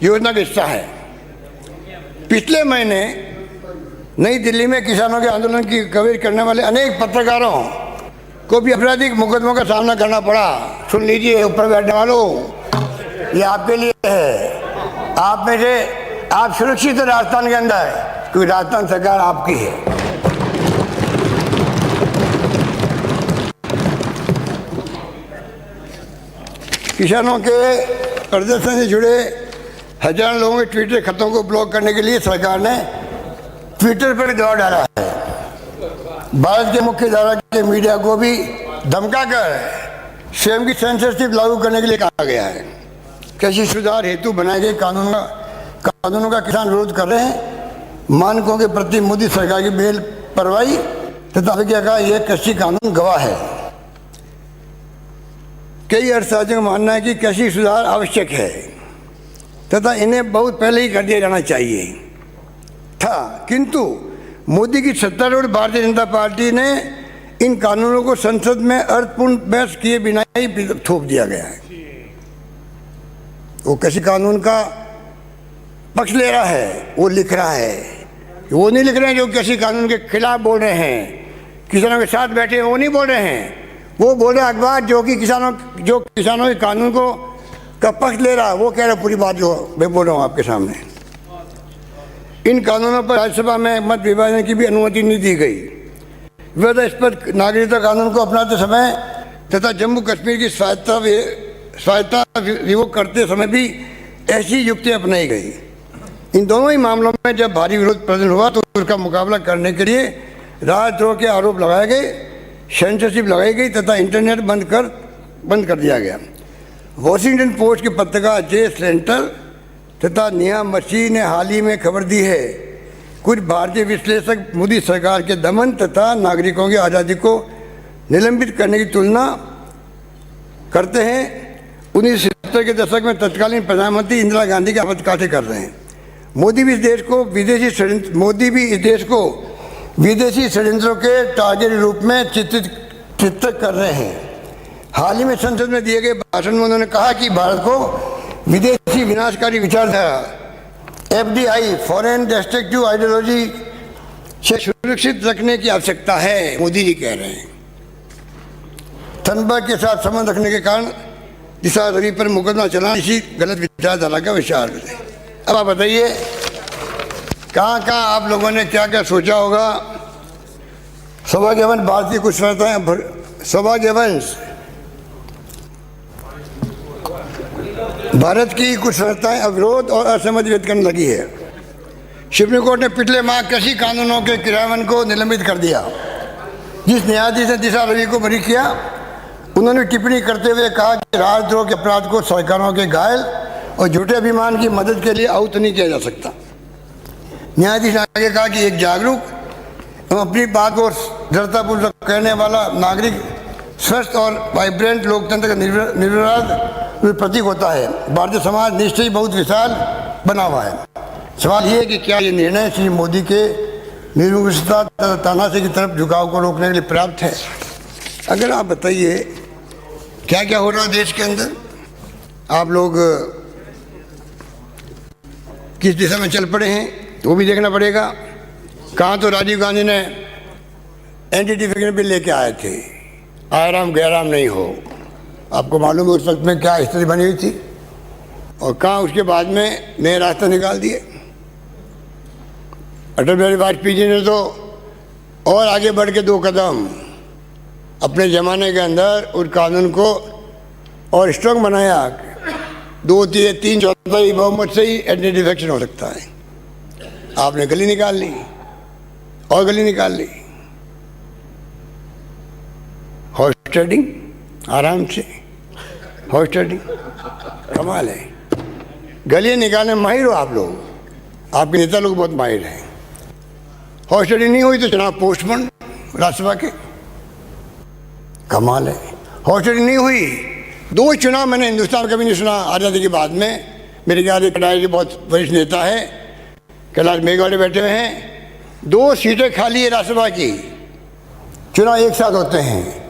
योजना का हिस्सा है। पिछले महीने नई दिल्ली में किसानों के आंदोलन की कवरेज करने वाले अनेक पत्रकारों को भी आपराधिक मुकदमों का सामना करना पड़ा। सुन लीजिए ऊपर बैठने वालों, ये आपके लिए है। आप में से आप सुरक्षित है राजस्थान के अंदर, क्योंकि राजस्थान सरकार आपकी है। किसानों के प्रदर्शन से जुड़े हजारों लोगों के ट्विटर खतों को ब्लॉक करने के लिए सरकार ने ट्विटर पर दबाव डाला है। भारत के मुख्य धारा के मीडिया को भी धमकाकर स्वयं की सेंसरशिप लागू करने के लिए कहा गया है। कृषि सुधार हेतु बनाए गए कानूनों का किसान विरोध कर रहे हैं। मानकों के प्रति मोदी सरकार की बेपरवाही तथा यह कृषि कानून गवाह है। कई अर्थशास्त्रियों का मानना है कि कृषि सुधार आवश्यक है तथा इन्हें बहुत पहले ही कर दिया जाना चाहिए था, किंतु मोदी की सत्तारूढ़ भारतीय जनता पार्टी ने इन कानूनों को संसद में अर्थपूर्ण बहस किए बिना ही थोप दिया गया है। वो कृषि कानून का पक्ष ले रहा है, वो लिख रहा है। वो नहीं लिख रहे हैं जो कृषि कानून के खिलाफ बोल रहे हैं, किसानों के साथ बैठे हैं, वो नहीं बोल रहे हैं। वो बोल रहे अखबार जो किसानों के कानून को का पक्ष ले रहा है, वो कह रहा पूरी बात जो मैं बोल रहा हूँ आपके सामने। इन कानूनों पर राज्यसभा में मत विभाजन की भी अनुमति नहीं दी गई। विवादास्पद नागरिकता कानून को अपनाते समय तथा जम्मू कश्मीर की स्वायत्तता रिवोक करते समय भी ऐसी युक्तियाँ अपनाई गई। इन दोनों ही मामलों में जब भारी विरोध प्रदर्शन हुआ तो उसका मुकाबला करने के लिए राजद्रोह के आरोप लगाए गए, सेंसरशिप लगाई गई तथा इंटरनेट बंद कर दिया गया। वॉशिंगटन पोस्ट के पत्रकार जे सेंटर तथा निया मसीह ने हाल ही में खबर दी है, कुछ भारतीय विश्लेषक मोदी सरकार के दमन तथा नागरिकों की आज़ादी को निलंबित करने की तुलना करते हैं 1970 के दशक में तत्कालीन प्रधानमंत्री इंदिरा गांधी के आपातकाल कर रहे हैं। मोदी भी इस देश को विदेशी षड्यंत्रों के टारगेट रूप में चित्रित कर रहे हैं। हाल ही में संसद में दिए गए भाषण में उन्होंने कहा कि भारत को विदेशी विनाशकारी विचारधारा FDI फॉरेन डिस्ट्रक्टिव आइडियोलॉजी से सुरक्षित रखने की आवश्यकता है, मोदी जी कह रहे हैं। थनबर्ग के साथ संबंध रखने के कारण दिशा रवि पर मुकदमा चलाना इसी गलत विचारधारा का विचार है। अब आप बताइए कहाँ आप लोगों ने क्या क्या सोचा होगा सौभाग्यवंश भारतीय कुछ सौभाग्यवंश भारत की कुछ संस्थाएं अविरोध और असहमति व्यक्त करने लगी है। सुप्रीम कोर्ट ने पिछले माह कृषि कानूनों के क्रियान्वयन को निलंबित कर दिया। जिस न्यायाधीश ने दिशा रवि को बरी किया, उन्होंने टिप्पणी करते हुए कहा कि राजद्रोह के अपराध को सरकारों के घायल और झूठे अभिमान की मदद के लिए आहुत नहीं किया जा सकता। न्यायाधीश ने आगे कहा कि एक जागरूक एवं अपनी बात को दृढ़तापूर्वक कहने वाला नागरिक स्वस्थ और वाइब्रेंट लोकतंत्र का निर्विवाद प्रतीक होता है। भारतीय समाज निश्चय ही बहुत विशाल बना हुआ है। सवाल ये है कि क्या ये निर्णय श्री मोदी के निर्विवादता तथा तानाशाही की तरफ झुकाव को रोकने के लिए पर्याप्त है? अगर आप बताइए क्या क्या हो रहा है देश के अंदर, आप लोग किस दिशा में चल पड़े हैं वो भी देखना पड़ेगा। कहाँ तो राजीव गांधी ने एंटी डिफेक्शन बिल लेके आए थे, आराम गैराम नहीं हो। आपको मालूम है उस वक्त में क्या स्थिति बनी हुई थी, और कहाँ उसके बाद में नए रास्ते निकाल दिए। अटल बिहारी वाजपेयी जी ने तो और आगे बढ़ के 2 कदम अपने ज़माने के अंदर उस कानून को और स्ट्रॉन्ग बनाया। 2/3 बहुमत से ही एंटी डिफेक्शन हो सकता है। आपने गली निकाल ली और गली निकाल ली। हॉर्स ट्रेडिंग आराम से, हॉर्स ट्रेडिंग कमाल है। गलियाँ निकालने में माहिर हो आप लोग, आपके नेता लोग बहुत माहिर हैं। हॉर्स ट्रेडिंग नहीं हुई तो चुनाव पोस्टपोन राज्यसभा के, कमाल है। हॉर्स ट्रेडिंग नहीं हुई, 2 चुनाव मैंने हिंदुस्तान कभी नहीं सुना आज़ादी के बाद में। मेरे ख्याल से बहुत वरिष्ठ नेता है, कैलाश मेघवाले बैठे हुए हैं। 2 सीटें खाली है राज्यसभा की, चुनाव एक साथ होते हैं।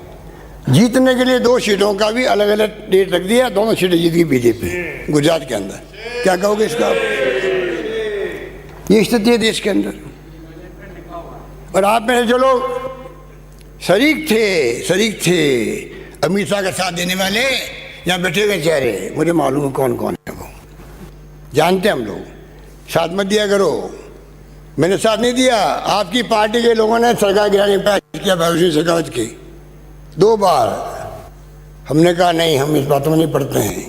जीतने के लिए 2 सीटों का भी अलग अलग डेट रख दिया, दोनों सीटें जीत गई बीजेपी गुजरात के अंदर। क्या कहोगे इसका? ये स्थिति है देश के अंदर। और आप में जो लोग शरीक थे अमित शाह का साथ देने वाले, यहाँ बैठे हुए चेहरे, मुझे मालूम है कौन कौन है वो, जानते हम लोग। साथ मत दिया करो। मैंने साथ नहीं दिया। आपकी पार्टी के लोगों ने सरकार गिराने का प्रयास किया, भविष्य शेखावत की 2 बार। हमने कहा नहीं, हम इस बातों में नहीं पढ़ते हैं।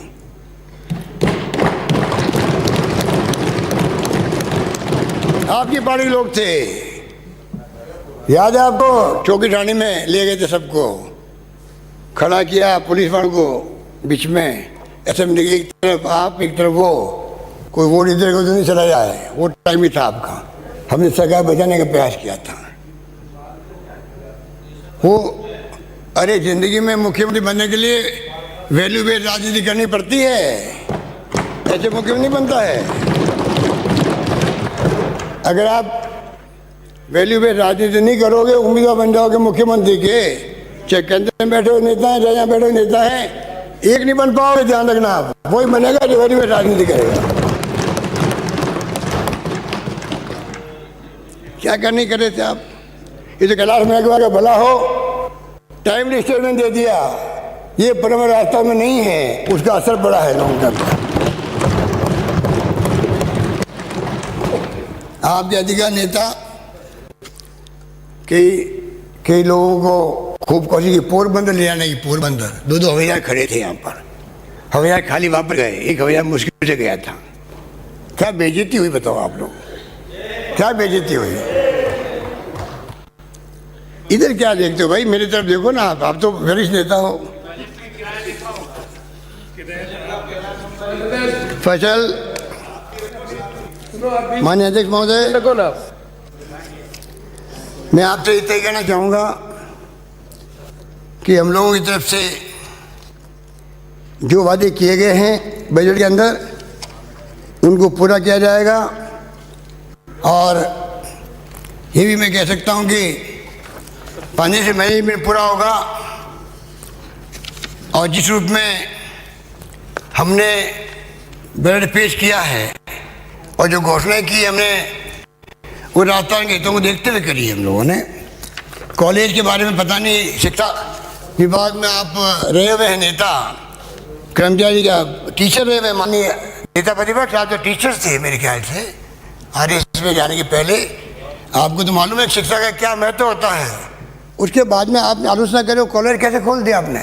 आपकी पार्टी के लोग थे, याद है आपको? चौकी ठाणे में ले गए थे, सबको खड़ा किया पुलिस वालों को बीच में, असेंबली की एक तरफ आप एक तरफ वो, कोई वोट इधर को नहीं चला जाए। वो टाइम ही था आपका। हमने सरकार बचाने का प्रयास किया था। वो अरे जिंदगी में मुख्यमंत्री बनने के लिए वैल्यू बेस्ड राजनीति करनी पड़ती है, ऐसे मुख्यमंत्री नहीं बनता है। अगर आप वैल्यू बेस्ड राजनीति नहीं करोगे, उम्मीदवार बन जाओगे मुख्यमंत्री के, चाहे केंद्र में बैठे हुए नेता हैं, चाहे यहाँ बैठे हुए नेता हैं, एक नहीं बन पाओगे। ध्यान रखना, आप वही बनेगा जो वैल्यू बेस्ड राजनीति करेगा। क्या करने कर रहे थे आप? ये तो कैलाश मेघवाल का भला हो, टाइमली स्टेटमेंट दे दिया। ये परम रास्ता में नहीं है, उसका असर पड़ा है लोगों का। आपके अधिकार नेता कई लोगों को खूब कोशिश की पोरबंदर ले आने की। पोरबंदर 2 हवाई जहाज खड़े थे यहाँ पर, हवाई जहाज खाली वापस गए। एक हवाई जहाज मुश्किल से गया था। क्या बेइज्जती हुई बताओ आप लोग, क्या बेइज्जती हुई? इधर क्या देखते हो भाई? मेरी तरफ देखो ना, आप तो वरिष्ठ नेता हो। फैसल, माननीय अध्यक्ष महोदय, मैं आपसे इतना कहना चाहूँगा कि हम लोगों की तरफ से जो वादे किए गए हैं बजट के अंदर, उनको पूरा किया जाएगा। और ये भी मैं कह सकता हूँ कि 5 महीने में पूरा होगा। और जिस रूप में हमने बजट पेश किया है और जो घोषणा की हमने, वो राजस्थान के हितों को देखते हुए करी हम लोगों ने। कॉलेज के बारे में पता नहीं, शिक्षा विभाग में आप रहे हुए हैं नेता, कर्मचारी का टीचर रहे हुए। माननीय नेता प्रतिपक्ष, आप तो टीचर्स थे मेरे ख्याल से RSS में जाने के पहले। आपको तो मालूम है शिक्षा का क्या महत्व होता है। उसके बाद में आपने आलोचना करो कॉलेज कैसे खोल दिया आपने।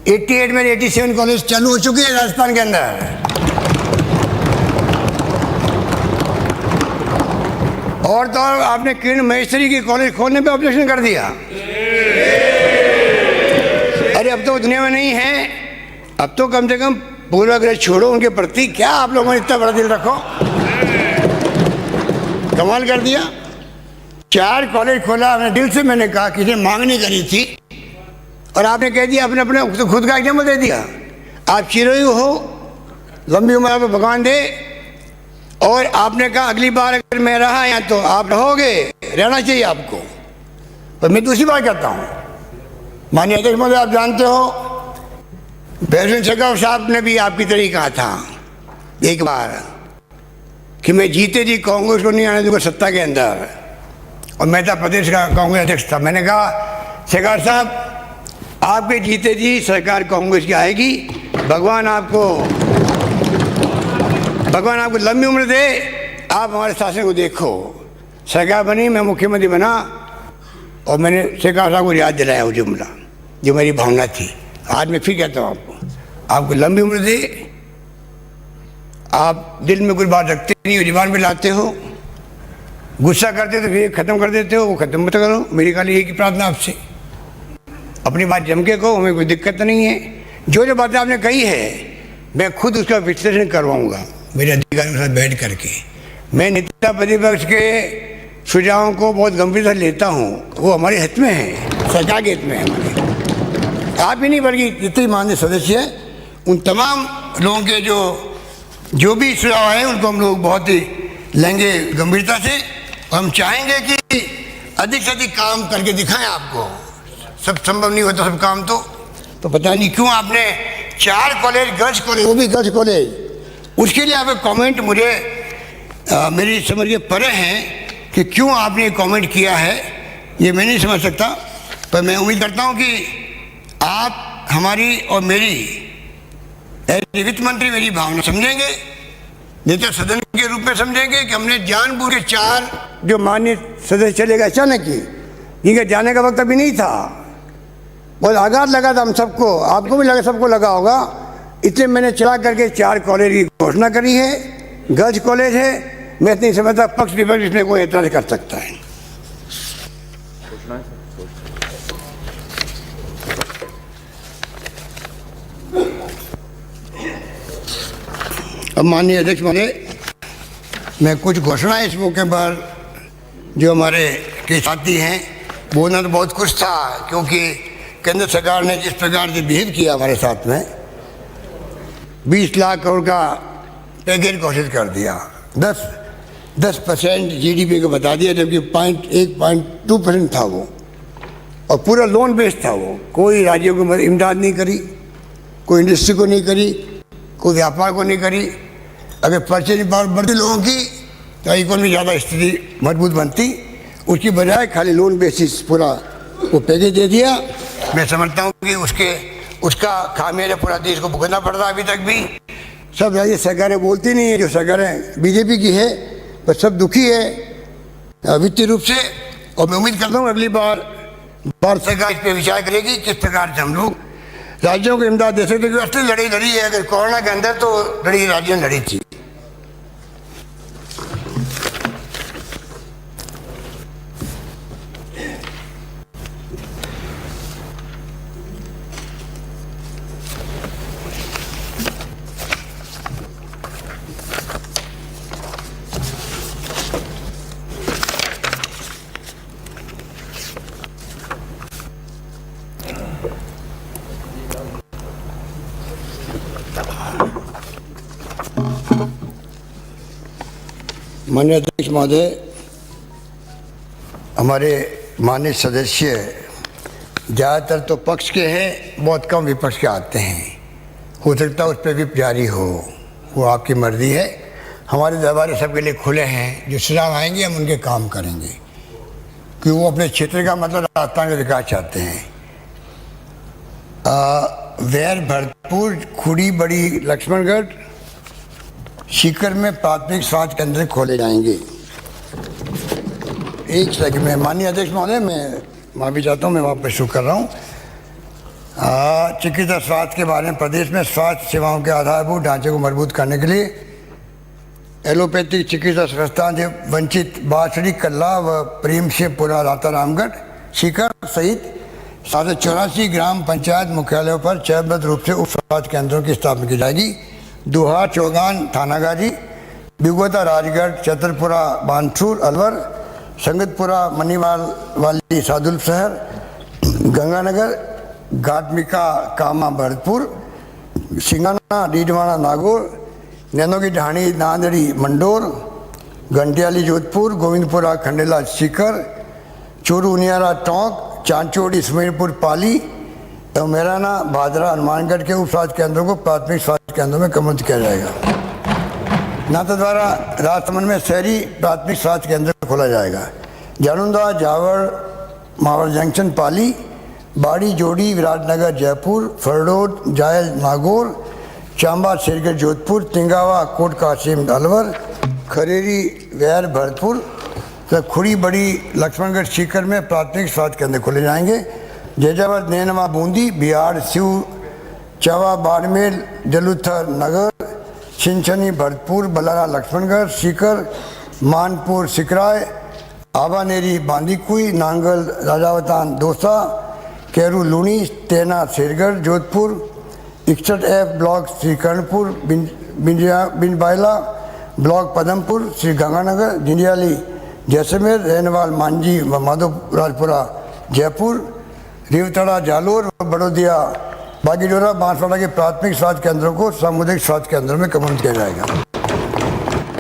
88 में 87 कॉलेज चालू हो चुके हैं राजस्थान के अंदर, और तो और आपने किरण महेश्वरी की कॉलेज खोलने पे ऑब्जेक्शन कर दिया। अरे अब तो दुनिया में नहीं है, अब तो कम से कम पूर्वाग्रह छोड़ो उनके प्रति, क्या आप लोगों ने इतना बड़ा दिल रखो, कमाल कर दिया। 4 कॉलेज खोला अपने दिल से, मैंने कहा किसी ने मांग नहीं करी थी, और आपने कह दिया अपने अपने तो खुद का एग्जाम्पल दे दिया। आप चिरंजीव हो, लंबी उम्र आपको भगवान दे, और आपने कहा अगली बार अगर मैं रहा यहाँ तो आप रहोगे, रहना चाहिए आपको। पर मैं दूसरी बात करता हूँ, माननीय अध्यक्ष महोदय, आप जानते हो बैरिस्टर शेखावत साहब ने भी आपकी तरह ही कहा था एक बार कि मैं जीते जी कांग्रेस को नहीं आने दूंगा सत्ता के अंदर, और मैं था प्रदेश का कांग्रेस अध्यक्ष था। मैंने कहा शेखावत साहब आपके जीते जी सरकार कांग्रेस की आएगी, भगवान आपको लंबी उम्र दे, आप हमारे शासन को देखो। सरकार बनी, मैं मुख्यमंत्री बना, और मैंने शेखावत साहब को याद दिलाया वो जुमला जो मेरी भावना थी। आज मैं फिर कहता हूँ आपको लंबी उम्र दे, आप दिल में कुछ बात रखते नहीं हो, जुबान पे लाते हो, गुस्सा करते तो फिर ख़त्म कर देते हो, वो ख़त्म मत करो। मेरी खाली एक ही प्रार्थना आपसे, अपनी बात जम के कहो, हमें कोई दिक्कत नहीं है। जो बातें आपने कही है मैं खुद उसका विश्लेषण करवाऊँगा मेरे अधिकारियों के साथ बैठ करके। मैं नेता प्रतिपक्ष के सुझावों को बहुत गंभीरता से लेता हूँ, वो हमारे हित में है, सरकार के हित में है हमारे। आप ही नहीं बल्कि जितने माननीय सदस्य हैं उन तमाम लोगों के जो भी सुझाव हैं उनको हम लोग बहुत ही लेंगे गंभीरता से, और हम चाहेंगे कि अधिक से अधिक काम करके दिखाएं आपको। सब संभव नहीं होता सब काम, तो पता नहीं क्यों आपने 4 कॉलेज, गर्ल्स कॉलेज, वो भी गर्ल्स कॉलेज, उसके लिए आपके कमेंट मुझे मेरी समझ के परे हैं कि क्यों आपने कमेंट किया है, ये मैं नहीं समझ सकता। पर मैं उम्मीद करता हूँ कि आप हमारी और मेरी वित्त मंत्री मेरी भावना समझेंगे, नेता सदन के रूप में समझेंगे कि हमने जानबूझ के 4 जो माननीय सदस्य चले गए अचानक ही, जिनका जाने का वक्त अभी नहीं था, बहुत आघात लगा था हम सबको, आपको भी लगा, सबको लगा होगा। इसलिए मैंने चला करके 4 कॉलेज की घोषणा करी है, गर्ल्स कॉलेज है। मैं नहीं समझता पक्ष विपक्ष इसमें कोई एतराज कर सकता है। अब माननीय अध्यक्ष महोदय, मैं कुछ घोषणाएं इस मौके पर जो हमारे के साथी हैं बोलना तो बहुत कुछ था, क्योंकि केंद्र सरकार ने जिस प्रकार से बिहेव किया हमारे साथ में, 20 लाख करोड़ का पैकेज घोषित कर दिया, 10% GDP को बता दिया, जबकि 1.2% था वो, और पूरा लोन बेस्ड था वो। कोई राज्यों को इमदाद नहीं करी, कोई इंडस्ट्री को नहीं करी, कोई व्यापार को नहीं करी। अगर परचेजिंग पावर बढ़ती लोगों की तो इकोनॉमी ज़्यादा स्थिति मजबूत बनती, उसकी बजाय खाली लोन बेसिस पूरा वो पैकेज दे दिया। मैं समझता हूँ कि उसका खामियाजा पूरा देश को भुगतना पड़ रहा है। अभी तक भी सब राज्य सरकारें बोलती नहीं है, जो सरकारें बीजेपी की है, पर सब दुखी है वित्तीय रूप से। और मैं उम्मीद करता हूँ अगली बार भारत सरकार इस पर विचार करेगी किस प्रकार से हम लोग राज्यों को इमदाद दे सकते, क्योंकि असली लड़ी लड़ी है। अगर कोरोना के अंदर तो लड़ी राज्यों ने लड़ी थी। माननीय अध्यक्ष महोदय, हमारे माननीय सदस्य ज़्यादातर तो पक्ष के हैं, बहुत कम विपक्ष के आते हैं। हो सकता है उस पर विप जारी हो, वो आपकी मर्जी है। हमारे दरबार सबके लिए खुले हैं, जो सुझाव आएंगे हम उनके काम करेंगे, कि वो अपने क्षेत्र का मतलब राजस्थान का विकास चाहते हैं। वैर भरतपुर, खुड़ी बड़ी लक्ष्मणगढ़, सीकर में प्राथमिक स्वास्थ्य केंद्र खोले जाएंगे। एक सेकंड में माननीय अध्यक्ष महोदय, मैं वहाँ भी जाता हूँ, मैं वहाँ पर शुरू कर रहा हूँ। चिकित्सा स्वास्थ्य के बारे में प्रदेश में स्वास्थ्य सेवाओं के आधारभूत ढांचे को मजबूत करने के लिए एलोपैथिक चिकित्सा संस्थान से वंचित बांसुरी, कल्ला व प्रेमशिवपुरा, रातारामगढ़, सीकर सहित 784 ग्राम पंचायत मुख्यालयों पर चरणबद्ध रूप से उप स्वास्थ्य केंद्रों की स्थापना की जाएगी। दुहा, चौगान, थानागाजी, बिगोता, राजगढ़, चतरपुरा, बानसूर, अलवर, संगतपुरा, मनीवाल वाली, सादुल शहर, गंगानगर, घाटमिका, कामा, भरतपुर, सिंगाना, डीडवाना, नागौर, नैनो की ढाणी, नांदड़ी, मंडोर, घंटियाली, जोधपुर, गोविंदपुरा, खंडेला, सीकर, चूरू, उनियारा, टोंक, चांचोड़ी, सुमेरपुर, पाली एवं मेराना, भादरा, हनुमानगढ़ के उप स्वास्थ्य केंद्रों को प्राथमिक स्वास्थ्य केंद्रों में कन्वर्ट किया जाएगा। नाथद्वारा राजसमंद में शहरी प्राथमिक स्वास्थ्य केंद्र खोला जाएगा। जालूंदा, जावर, मावर जंक्शन, पाली, बाड़ी, जोड़ी, विराटनगर, जयपुर, फरडोद, जायल, नागौर, चांबा, शेरगढ़, जोधपुर, तिंगावा, कोट कासिम, अलवर, खरेरी, वैर, भरतपुर, खुड़ी, बड़ी, लक्ष्मणगढ़, सीकर में प्राथमिक स्वास्थ्य केंद्र खोले जाएंगे। जैजावर, नैनवा, बूंदी, बिहार, सिव, चवा, बाड़मेर, जलुथर, नगर, छिंछनी, भरतपुर, बलारा, लक्ष्मणगढ़, सीकर, मानपुर, सिकराय, आबानेरी, बांदीकुई, नांगल, राजावतान, दौसा, कैरू, लूनी, तेना, शेरगढ़, जोधपुर, 61F ब्लॉक श्रीकरणपुर, बिनबाइला ब्लॉक पदमपुर, श्री गंगानगर, जिंडियाली, जैसलमेर, रेनवाल, मांझी व माधोराजपुरा, जयपुर, रेवतड़ा, जालोर, बड़ौदिया, बागीडोरा, बांसवाड़ा के प्राथमिक स्वास्थ्य केंद्रों को सामुदायिक स्वास्थ्य केंद्रों में कन्वर्ट किया जाएगा।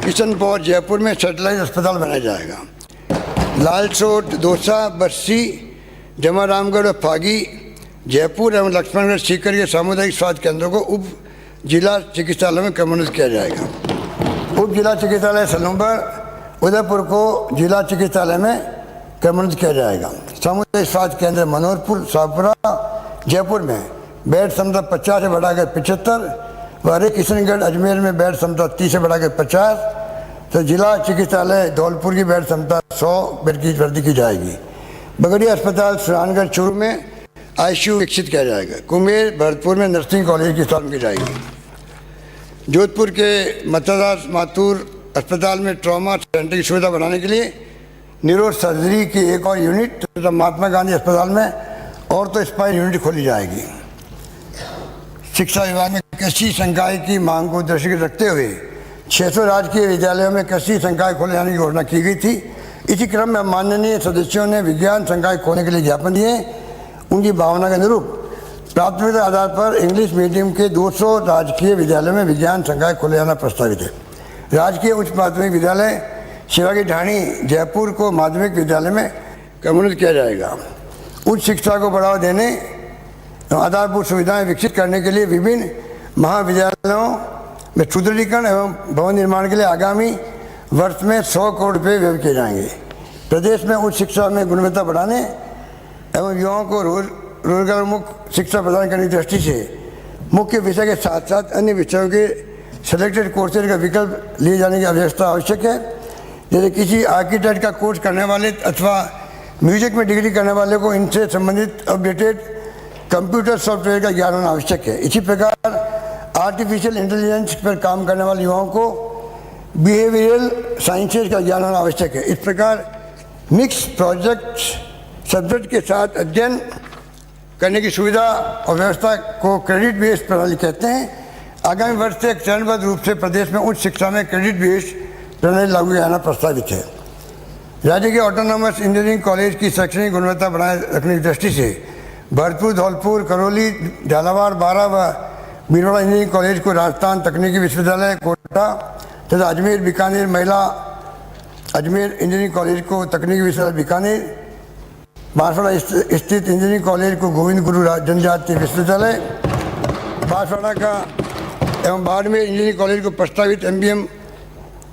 किशनपुर, जयपुर में सैटेलाइट अस्पताल बनाया जाएगा। लालसोट, दौसा, बस्सी, जमारामगढ़ और फागी, जयपुर एवं लक्ष्मणगढ़, सीकर के सामुदायिक स्वास्थ्य केंद्रों को उप जिला चिकित्सालय में कन्वर्ट किया जाएगा। उप जिला चिकित्सालय सलूम्बर, उदयपुर को जिला चिकित्सालय में कन्वर्ट किया जाएगा। सामुदायिक स्वास्थ्य केंद्र मनोहरपुर, शाहपुरा, जयपुर में बेड क्षमता 50 से बढ़ाकर 75, हरे किशनगढ़, अजमेर में बेड क्षमता 30 से बढ़ाकर 50, तो जिला चिकित्सालय धौलपुर की बेड क्षमता 100 बेड की वृद्धि की जाएगी। बगड़िया अस्पताल, सुरानगढ़, चूरू में ICU विकसित किया जाएगा। कुमेर, भरतपुर में नर्सिंग कॉलेज की स्थापना की जाएगी। जोधपुर के मतदार माथुर अस्पताल में ट्रॉमा सेंटर की सुविधा बनाने के लिए न्यूरो सर्जरी की एक और यूनिट तथा महात्मा गांधी अस्पताल में ऑर्थो स्पाइन यूनिट खोली जाएगी। शिक्षा विभाग में कृषि संकाय की मांग को दृष्टिगत रखते हुए 600 राजकीय विद्यालयों में कृषि संकाय खोले जाने की घोषणा की गई थी। इसी क्रम में माननीय सदस्यों ने विज्ञान संकाय खोलने के लिए ज्ञापन दिए। उनकी भावना के अनुरूप प्राथमिकता आधार पर इंग्लिश मीडियम के 200 राजकीय विद्यालयों में विज्ञान संकाय खोले जाना प्रस्तावित है। राजकीय उच्च माध्यमिक विद्यालय शिवा की ढाणी, जयपुर को माध्यमिक विद्यालय में कन्वर्ट किया जाएगा। उच्च शिक्षा को बढ़ावा देने एवं आधारभूत सुविधाएं विकसित करने के लिए विभिन्न महाविद्यालयों में सुदृढ़ीकरण एवं भवन निर्माण के लिए आगामी वर्ष में 100 करोड़ रुपये व्यय किए जाएंगे। प्रदेश में उच्च शिक्षा में गुणवत्ता बढ़ाने एवं युवाओं को रोजगारोन्मुख शिक्षा प्रदान करने की दृष्टि से मुख्य विषय के साथ साथ अन्य विषयों के सेलेक्टेड कोर्सेज का विकल्प लिए जाने की आवश्यकता आवश्यक है। जैसे किसी आर्किटेक्ट का कोर्स करने वाले अथवा म्यूजिक में डिग्री करने वाले को इनसे संबंधित अपडेटेड कंप्यूटर सॉफ्टवेयर का ज्ञान होना आवश्यक है। इसी प्रकार आर्टिफिशियल इंटेलिजेंस पर काम करने वाले युवाओं को बिहेवियरल साइंसेज का ज्ञान होना आवश्यक है। इस प्रकार मिक्स प्रोजेक्ट सब्जेक्ट के साथ अध्ययन करने की सुविधा और व्यवस्था को क्रेडिट बेस्ड प्रणाली कहते हैं। आगामी वर्ष से चरणबद्ध रूप से प्रदेश में उच्च शिक्षा में क्रेडिट बेस्ड प्रणाली लागू किया जाना प्रस्तावित है। राज्य के ऑटोनॉमस इंजीनियरिंग कॉलेज की शैक्षणिक गुणवत्ता बनाए रखने की दृष्टि से भरतपुर, धौलपुर, करौली, झालावाड़, बारा व बीरवाड़ा इंजीनियरिंग कॉलेज को राजस्थान तकनीकी विश्वविद्यालय कोटा तथा अजमेर बीकानेर महिला अजमेर इंजीनियरिंग कॉलेज को तकनीकी विश्वविद्यालय बीकानेर, बांसवाड़ा स्थित इंजीनियरिंग कॉलेज को गोविंद गुरु जनजातीय विश्वविद्यालय बांसवाड़ा का एवं बाड़मेर इंजीनियरिंग कॉलेज को प्रस्तावित MBM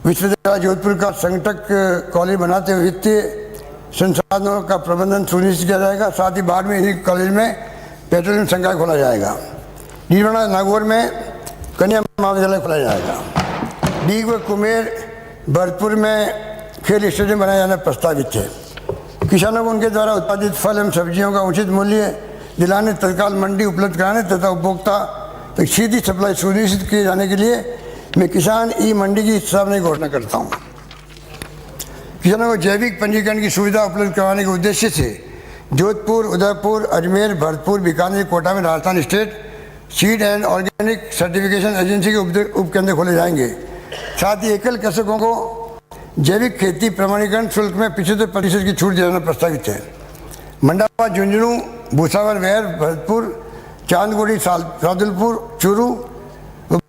विश्वविद्यालय जोधपुर का संगठक कॉलेज बनाते हुए वित्तीय संसाधनों का प्रबंधन सुनिश्चित किया जाएगा। साथ ही बाड़मेर इंजीनियरिंग कॉलेज में पेट्रोलियम संकाय खोला जाएगा। नीलवाड़ा नागौर में कन्या महाविद्यालय खोला जाएगा। डीग व कुमेर भरतपुर में खेल स्टेडियम बनाया जाना प्रस्तावित है। किसानों को उनके द्वारा उत्पादित फल एवं सब्जियों का उचित मूल्य दिलाने, तत्काल मंडी उपलब्ध कराने तथा उपभोक्ता तक सीधी सप्लाई सुनिश्चित किए जाने के लिए मैं किसान ई मंडी की स्थापना की घोषणा करता हूँ। किसानों को जैविक पंजीकरण की सुविधा उपलब्ध करवाने के उद्देश्य से जोधपुर, उदयपुर, अजमेर, भरतपुर, बीकानेर, कोटा में Rajasthan state seed and organic certification agency के उपकेंद्र खोले जाएंगे। साथ ही एकल कृषकों को जैविक खेती प्रमाणीकरण शुल्क में 75% की छूट देना प्रस्तावित है। मंडावा, झुंझुनू, भूसावर, वेर, भरतपुर, चांदगुड़ी, सादुलपुर, चूरू,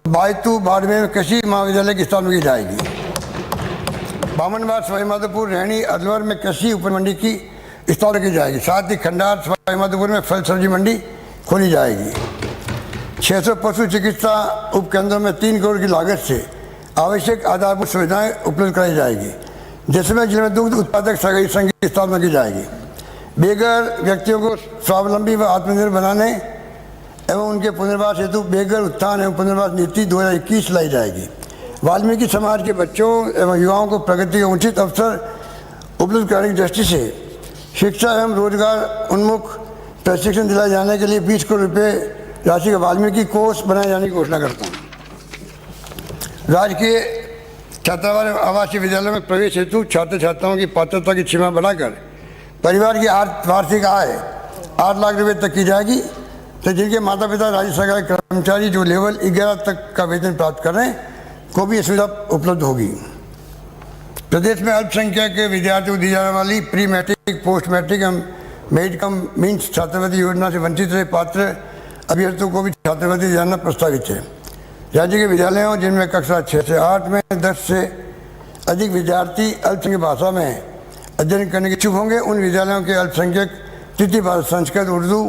बायतू, बाड़मेर में कृषि महाविद्यालय की स्थापना की जाएगी। बामनबाद, सवाईमाधोपुर, रहनी, अलवर में कृषि उप मंडी की स्थापना की जाएगी। साथ ही खंडार, सवाईमाधोपुर में फल सब्जी मंडी खोली जाएगी। 600 पशु चिकित्सा उपकेंद्रों में 3 करोड़ की लागत से आवश्यक आधारभूत सुविधाएं उपलब्ध कराई जाएगी। जैसलमेर जिले में दुग्ध उत्पादक सहकारी संघ की स्थापना की जाएगी। बेघर व्यक्तियों को स्वावलंबी व आत्मनिर्भर बनाने एवं उनके पुनर्वास हेतु बेघर उत्थान एवं पुनर्वास नीति 2021 लाई जाएगी। वाल्मीकि समाज के बच्चों एवं युवाओं को प्रगति का उचित अवसर उपलब्ध कराने की दृष्टि से शिक्षा एवं रोजगार उन्मुख प्रशिक्षण दिलाए जाने के लिए 20 करोड़ रुपये राशि का वाल्मीकि कोष बनाए जाने की घोषणा करता हूँ। राजकीय छात्रावास आवासीय विद्यालयों में प्रवेश हेतु छात्र छात्राओं की पात्रता की सीमा बढ़ाकर परिवार की वार्षिक आय 8 लाख रुपये तक की जाएगी। तो जिनके माता पिता राज्य सरकार के कर्मचारी जो लेवल 11 तक का वेतन प्राप्त कर रहे हैं को भी यह सुविधा उपलब्ध होगी। प्रदेश में अल्पसंख्यक विद्यार्थियों को दी जाने वाली प्री मैट्रिक, पोस्ट मैट्रिक एवं मेरिट कम मीन्स छात्रवृत्ति योजना से वंचित रहे पात्र अभ्यर्थियों को भी छात्रवृत्ति जाना प्रस्तावित है। राज्य के विद्यालयों जिनमें कक्षा 6 से 8 में 10 से अधिक विद्यार्थी अल्पसंख्यक भाषा में अध्ययन करने के इच्छुक होंगे, उन विद्यालयों के अल्पसंख्यक तृतीय भाषा संस्कृत, उर्दू,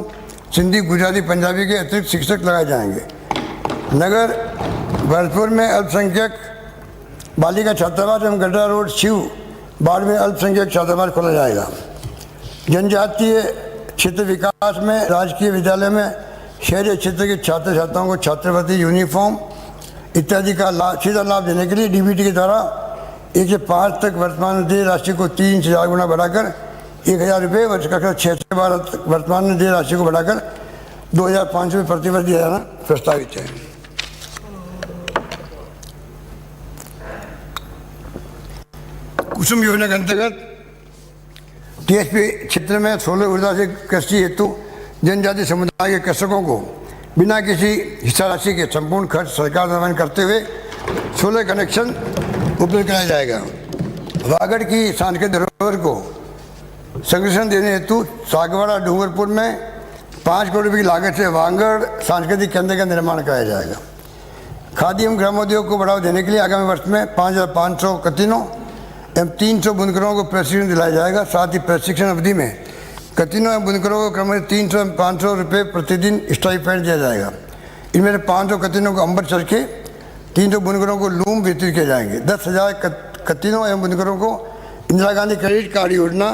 सिंधी, गुजराती, पंजाबी के अतिरिक्त शिक्षक लगाए जाएंगे। नगर भरतपुर में अल्पसंख्यक बालिका छात्रावास एवं गड्ढा रोड शिव बाढ़ में अल्पसंख्यक छात्रावास खोला जाएगा। जनजातीय क्षेत्र विकास में राजकीय विद्यालय में शहरी क्षेत्र के छात्र छात्राओं को छात्रवृत्ति, यूनिफॉर्म इत्यादि का सीधा लाभ देने के लिए डीबीटी के द्वारा 1 से 5 तक वर्तमान देय राशि को 3 से 4 गुना बढ़ाकर 1000 रुपये, वर्ष कक्षा 6 से 12 तक वर्तमान देय राशि को बढ़ाकर 2500 रुपये प्रतिवर्ष दिया जाना प्रस्तावित है। कुसुम योजना के अंतर्गत टीएसपी क्षेत्र में 16 ऊर्जा से कृषि हेतु जनजाति समुदाय के कृषकों को बिना किसी हिस्सा राशि के संपूर्ण खर्च सरकार द्वारा करते हुए 16 कनेक्शन उपलब्ध कराया जाएगा। वागड़ की सांस्कृतिक धरोहर को संरक्षण देने हेतु सागवाड़ा, डूंगरपुर में 5 करोड़ रुपये की लागत से वागड़ सांस्कृतिक केंद्र का निर्माण कराया जाएगा। खादी एवं ग्रामोद्योग को बढ़ावा देने के लिए आगामी वर्ष में 5500 कतिनों एवं 300 बुनकरों को प्रशिक्षण दिलाया जाएगा। साथ ही प्रशिक्षण अवधि में कतिनों एवं बुनकरों को क्रमशः 300 एवं 500 रुपये प्रतिदिन स्टाइपेंड दिया जाएगा। इनमें 500 कतिनों को अंबर चरखे, 300 बुनकरों को लूम वितरित किए जाएंगे। 10,000 कतिनों एवं बुनकरों को इंदिरा गांधी क्रेडिट कार्ड योजना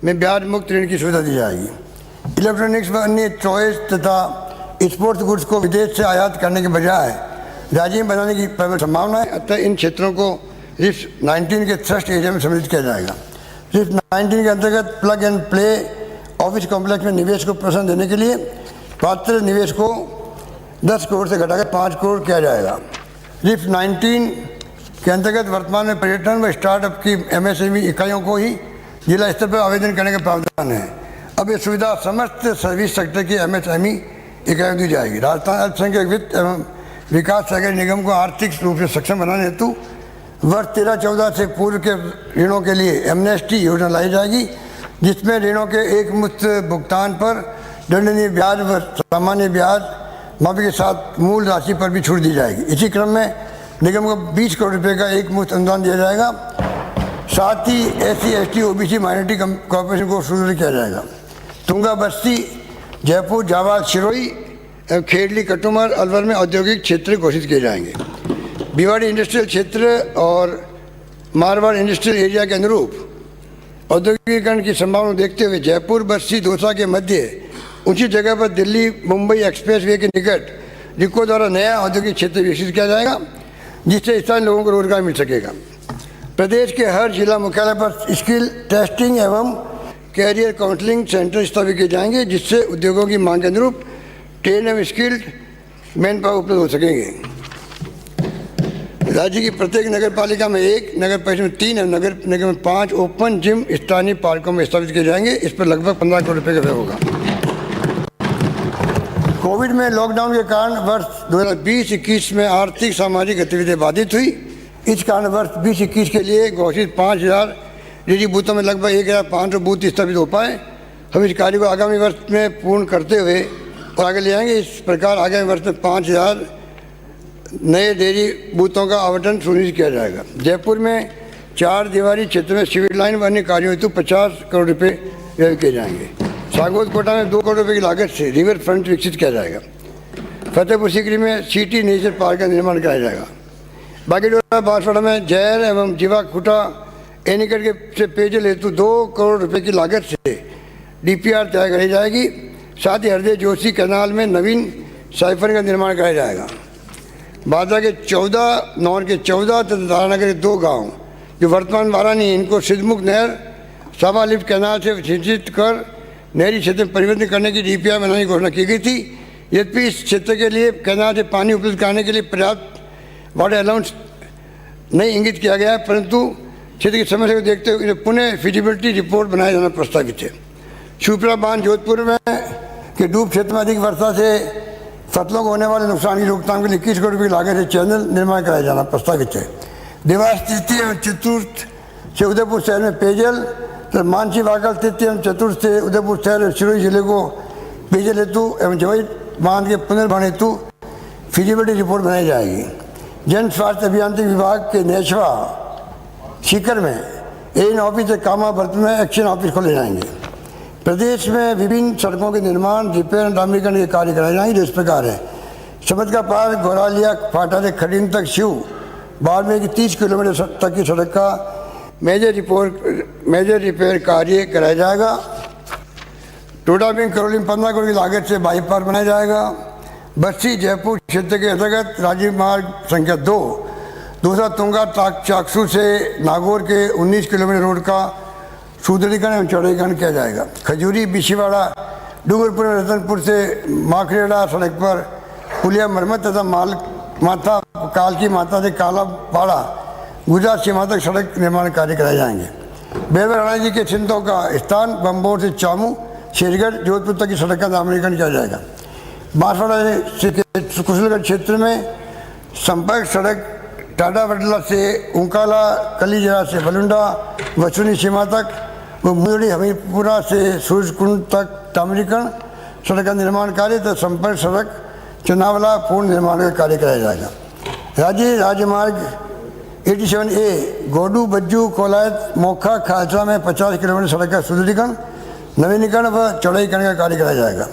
में ब्याज मुक्त ऋण की सुविधा दी जाएगी। इलेक्ट्रॉनिक्स व अन्य टॉयज तथा स्पोर्ट्स गुड्स को विदेश से आयात करने के बजाय राज्य में बनाने की प्रबल संभावना है। अतः इन क्षेत्रों को रिस्क 19 के थ्रस्ट एरिया में सम्मिलित किया जाएगा। रिस्क 19 के अंतर्गत plug and play office complex में निवेश को प्रोत्साहन देने के लिए पात्र निवेश को 10 करोड़ से घटाकर 5 करोड़ किया जाएगा। रिस्क 19 के अंतर्गत वर्तमान में पर्यटन व स्टार्टअप की एमएसएमई इकाइयों को ही जिला स्तर पर आवेदन करने का प्रावधान है। अब ये सुविधा समस्त सर्विस सेक्टर की एमएसएमई इकाइयों दी जाएगी। राजस्थान अल्पसंख्यक वित्त एवं विकास सहकारी निगम को आर्थिक रूप से सक्षम बनाने हेतु वर्ष 13-14 से पूर्व के ऋणों के लिए एमनेस्टी योजना लाई जाएगी, जिसमें ऋणों के एक मुश्त भुगतान पर दंडनीय ब्याज व सामान्य ब्याज माफी के साथ मूल राशि पर भी छूट दी जाएगी। इसी क्रम में निगम को 20 करोड़ रुपये का एक मुश्त अनुदान दिया जाएगा। साथ ही SC, ST, OBC minority corporation को सुदृढ़ किया जाएगा। तुंगा बस्ती, जयपुर, जावाल, सिरोही एवं खेड़ली, कटुमर, अलवर में औद्योगिक क्षेत्र घोषित किए जाएंगे। भिवाड़ी इंडस्ट्रियल क्षेत्र और मारवाड़ इंडस्ट्रियल एरिया के अनुरूप औद्योगिकीकरण की संभावना देखते हुए जयपुर, बस्ती, दौसा के मध्य उचित जगह पर दिल्ली मुंबई एक्सप्रेस वे के निकट रिको द्वारा नया औद्योगिक क्षेत्र विकसित किया जाएगा, जिससे स्थानीय लोगों को रोजगार मिल सकेगा। प्रदेश के हर जिला मुख्यालय पर स्किल टेस्टिंग एवं कैरियर काउंसलिंग सेंटर स्थापित किए जाएंगे, जिससे उद्योगों की मांग के अनुरूप ट्रेन एवं स्किल्ड मैन पावर उपलब्ध हो सकेंगे। राज्य की प्रत्येक नगर पालिका में 1, नगर परिषद में 3 और नगर निगम में 5 ओपन जिम स्थानीय पार्कों में स्थापित किए जाएंगे। इस पर लगभग 15 करोड़ रुपये का व्यय होगा। कोविड में लॉकडाउन के कारण वर्ष 2020-21 में आर्थिक सामाजिक गतिविधियाँ बाधित हुई। इस कारण वर्ष 2021 के लिए घोषित 5000 निजी बूथों में लगभग 1500 बूथ स्थापित हो पाए। हम इस कार्य को आगामी वर्ष में पूर्ण करते हुए और आगे ले आएंगे। इस प्रकार आगामी वर्ष में 5000 नए डेयरी बूथों का आवंटन सुनिश्चित किया जाएगा। जयपुर में 4 दीवारी क्षेत्र में सिविल लाइन व अन्य कार्यों हेतु 50 करोड़ रुपये व्यय किए जाएंगे। सागौत कोटा में 2 करोड़ रुपये की लागत से रिवर फ्रंट विकसित किया जाएगा। फतेहपुर सीकरी में सिटी नेचर पार्क का निर्माण कराया जाएगा। बागीडोरा बांसवाड़ा में जैर एवं जीवा खुटा एनीकट के से पेयजल हेतु 2 करोड़ रुपये की लागत से DPR तैयार कराई जाएगी। साथ ही हृदय जोशी कैनाल में नवीन साइफर का निर्माण कराया जाएगा। बांदा के 14, नौर के 14 तथा तारानगर के 2 गाँव जो वर्तमान वारानी, इनको सिद्धमुख नहर साबा लिफ्ट कैनाल से सिंचित कर नहरी क्षेत्र में परिवर्तन करने की DPR बनाने की घोषणा की गई थी। यद्यपि इस क्षेत्र के लिए कैनाल से पानी उपलब्ध कराने के लिए पर्याप्त वाटर अलाउंस नहीं इंगित किया गया है, परंतु क्षेत्र की समस्या को देखते हुए पुनः फिजिबिलिटी रिपोर्ट बनाया जाना प्रस्तावित है। शिवपुरा बांध जोधपुर में के डूब क्षेत्र में अधिक वर्षा से फसलों को होने वाले नुकसान की रोकथाम के लिए 21 करोड़ रुपये की लागत से चैनल निर्माण कराया जाना प्रस्तावित है। देवास तृतीय एवं चतुर्थ से उदयपुर शहर में पेयजल, तो मानसी वाकल तृतीय एवं चतुर्थ से उदयपुर शहर और सिरोही जिले को पेयजल हेतु एवं जवई बांध के पुनर्भरण हेतु फिजिबिलिटी रिपोर्ट बनाई जाएगी। जन स्वास्थ्य अभियांत्रिकी विभाग के नेशवा सीकर में एन ऑफिस कामा बर्त में एक्शन ऑफिस खोले जाएंगे। प्रदेश में विभिन्न सड़कों के निर्माण, रिपेयर और डामरीकरण के कार्य कराए जाएंगे, जो इस प्रकार है। समझ का पार घोरालिया फाटा से खडीन तक शिव बाड़मेर की 30 किलोमीटर तक की सड़क का मेजर रिपेयर कार्य कराया जाएगा। टोडाबिंग करौली में 15 करोड़ की लागत से बाईपास बनाया जाएगा। बस्ती जयपुर क्षेत्र के अंतर्गत राज्य मार्ग संख्या 2 दूसरा तुंगा चाकसू से नागौर के 19 किलोमीटर रोड का सुदृढ़ीकरण एवं चौड़ीकरण किया जाएगा। खजूरी बिशीवाड़ा डूंगरपुर रतनपुर से माखरेड़ा सड़क पर पुलिया मरम्मत तथा माता कालकी माता से काला पाड़ा गुजरात सीमा तक सड़क निर्माण कार्य कराए जाएंगे। बेलवर राणा जी के सिंधों का स्थान बम्बोर से चामू शेरगढ़ जोधपुर तक की सड़क का डामरीकरण किया जाएगा। बांसवाड़ा से कुशलगढ़ क्षेत्र में संपर्क सड़क टाडा वडला से उंकाला कलीजरा से बलुंडा वचुनी सीमा तक व मुंदड़ी हमीरपुरा से सूरजकुंड तक डामरीकरण सड़क का निर्माण कार्य तथा संपर्क सड़क चुनावला पूर्ण निर्माण का कार्य कराया जाएगा। राज्य राजमार्ग 87A गोडू बज्जू कोलायत मोखा खालसा में 50 किलोमीटर सड़क का सुदृढ़ीकरण नवीनीकरण व चौड़ाईकरण का कार्य कराया जाएगा।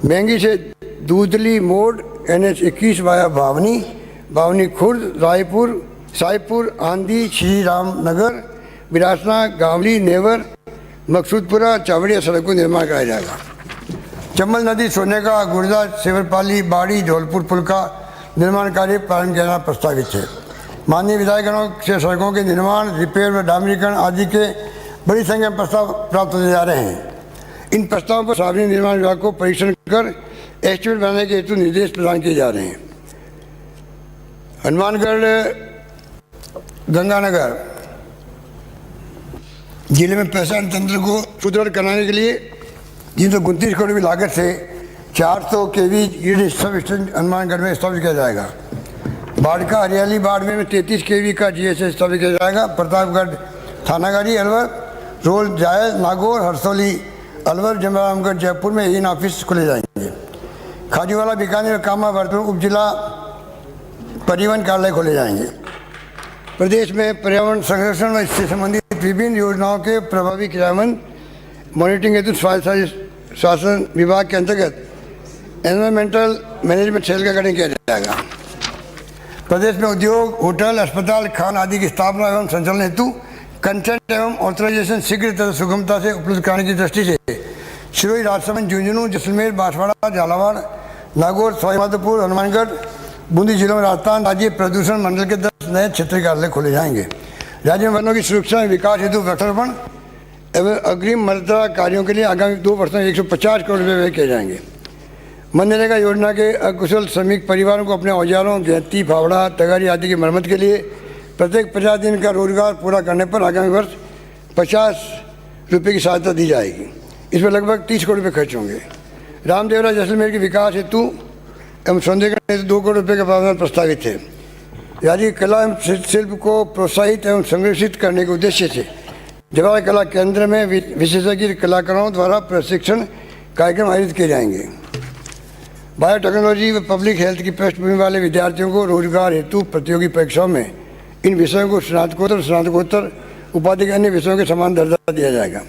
महंगी से दूधली मोड़ NH 21 वाया बावनी खुर्द रायपुर साईपुर आंधी श्री राम नगर बिरासना गावली नेवर मकसूदपुरा चावड़िया सड़क को निर्माण कराया जाएगा। चंबल नदी सोने का गुर्दा सेवरपाली बाड़ी धौलपुर पुल का निर्माण कार्य प्रारंभ किया जाना प्रस्तावित है। माननीय विधायकगणों से सड़कों के निर्माण रिपेयर व डामरीकरण आदि के बड़ी संख्या में प्रस्ताव प्राप्त होते जा रहे हैं। इन प्रस्तावों पर सार्वजनिक निर्माण विभाग को परीक्षण कर एस्टिमेट बनाने के हेतु निर्देश प्रदान किए जा रहे हैं। हनुमानगढ़ गंगानगर जिले में प्रशासन तंत्र को सुदृढ़ कराने के लिए 329 करोड़ की लागत से 400 kV grid sub station Hanumangarh में स्थापित किया जाएगा। बाड़का हरियाली बाड़मेर में 33 kV का GSS स्थापित किया जाएगा। प्रतापगढ़ थानागारी अलवर रोल जायज नागौर हरसौली अलवर जमरामगढ़ जयपुर में इन ऑफिस खोले जाएंगे। खाजूवाला बीकानेर कामा वर्तमान उप जिला परिवहन कार्यालय खोले जाएंगे। प्रदेश में पर्यावरण संरक्षण व इससे संबंधित विभिन्न योजनाओं के प्रभावी क्रियान्वयन मॉनिटरिंग हेतु शासन विभाग के अंतर्गत एनवायरमेंटल मैनेजमेंट सेल का गठन किया जाएगा। प्रदेश में उद्योग होटल अस्पताल खान आदि की स्थापना एवं संचालन हेतु कंसेंट एवं ऑथराइजेशन शीघ्र तथा सुगमता से उपलब्ध कराने की दृष्टि से सिरोही राजसमंद झुंझुनू जैसलमेर बांसवाड़ा झालावाड़ नागौर सवाईमाधोपुर हनुमानगढ़ बूंदी जिलों में राजस्थान राज्य प्रदूषण मंडल के 10 नए क्षेत्रीय कार्यालय खोले जाएंगे। राज्य में वनों की सुरक्षा एवं विकास हेतु वृक्षारोपण एवं अग्रिम मर्यादा कार्यों के लिए आगामी 2 वर्षों में 150 करोड़ रुपये व्यय किए जाएंगे। मनरेगा योजना के अकुशल श्रमिक परिवारों को अपने औजारों, गैती, फावड़ा, तगारी आदि की मरम्मत के लिए प्रत्येक 50 दिन का रोजगार पूरा करने पर आगामी वर्ष 50 रुपये की सहायता दी जाएगी। इसमें लगभग 30 करोड़ रुपये खर्च होंगे। रामदेवरा जैसलमेर के विकास हेतु एवं सौंदर्यीकरण हेतु 2 करोड़ रुपये का प्रावधान प्रस्तावित है। राज्य की कला एवं शिल्प को प्रोत्साहित एवं संरक्षित करने के उद्देश्य से जवाहर कला केंद्र में विशेषज्ञ कलाकारों द्वारा प्रशिक्षण कार्यक्रम आयोजित किए जाएंगे। बायोटेक्नोलॉजी व पब्लिक हेल्थ की पृष्ठभूमि वाले विद्यार्थियों को रोजगार हेतु प्रतियोगी परीक्षाओं में इन विषयों को स्नातकोत्तर उपाधि के अन्य विषयों के समान दर्जा दिया जाएगा।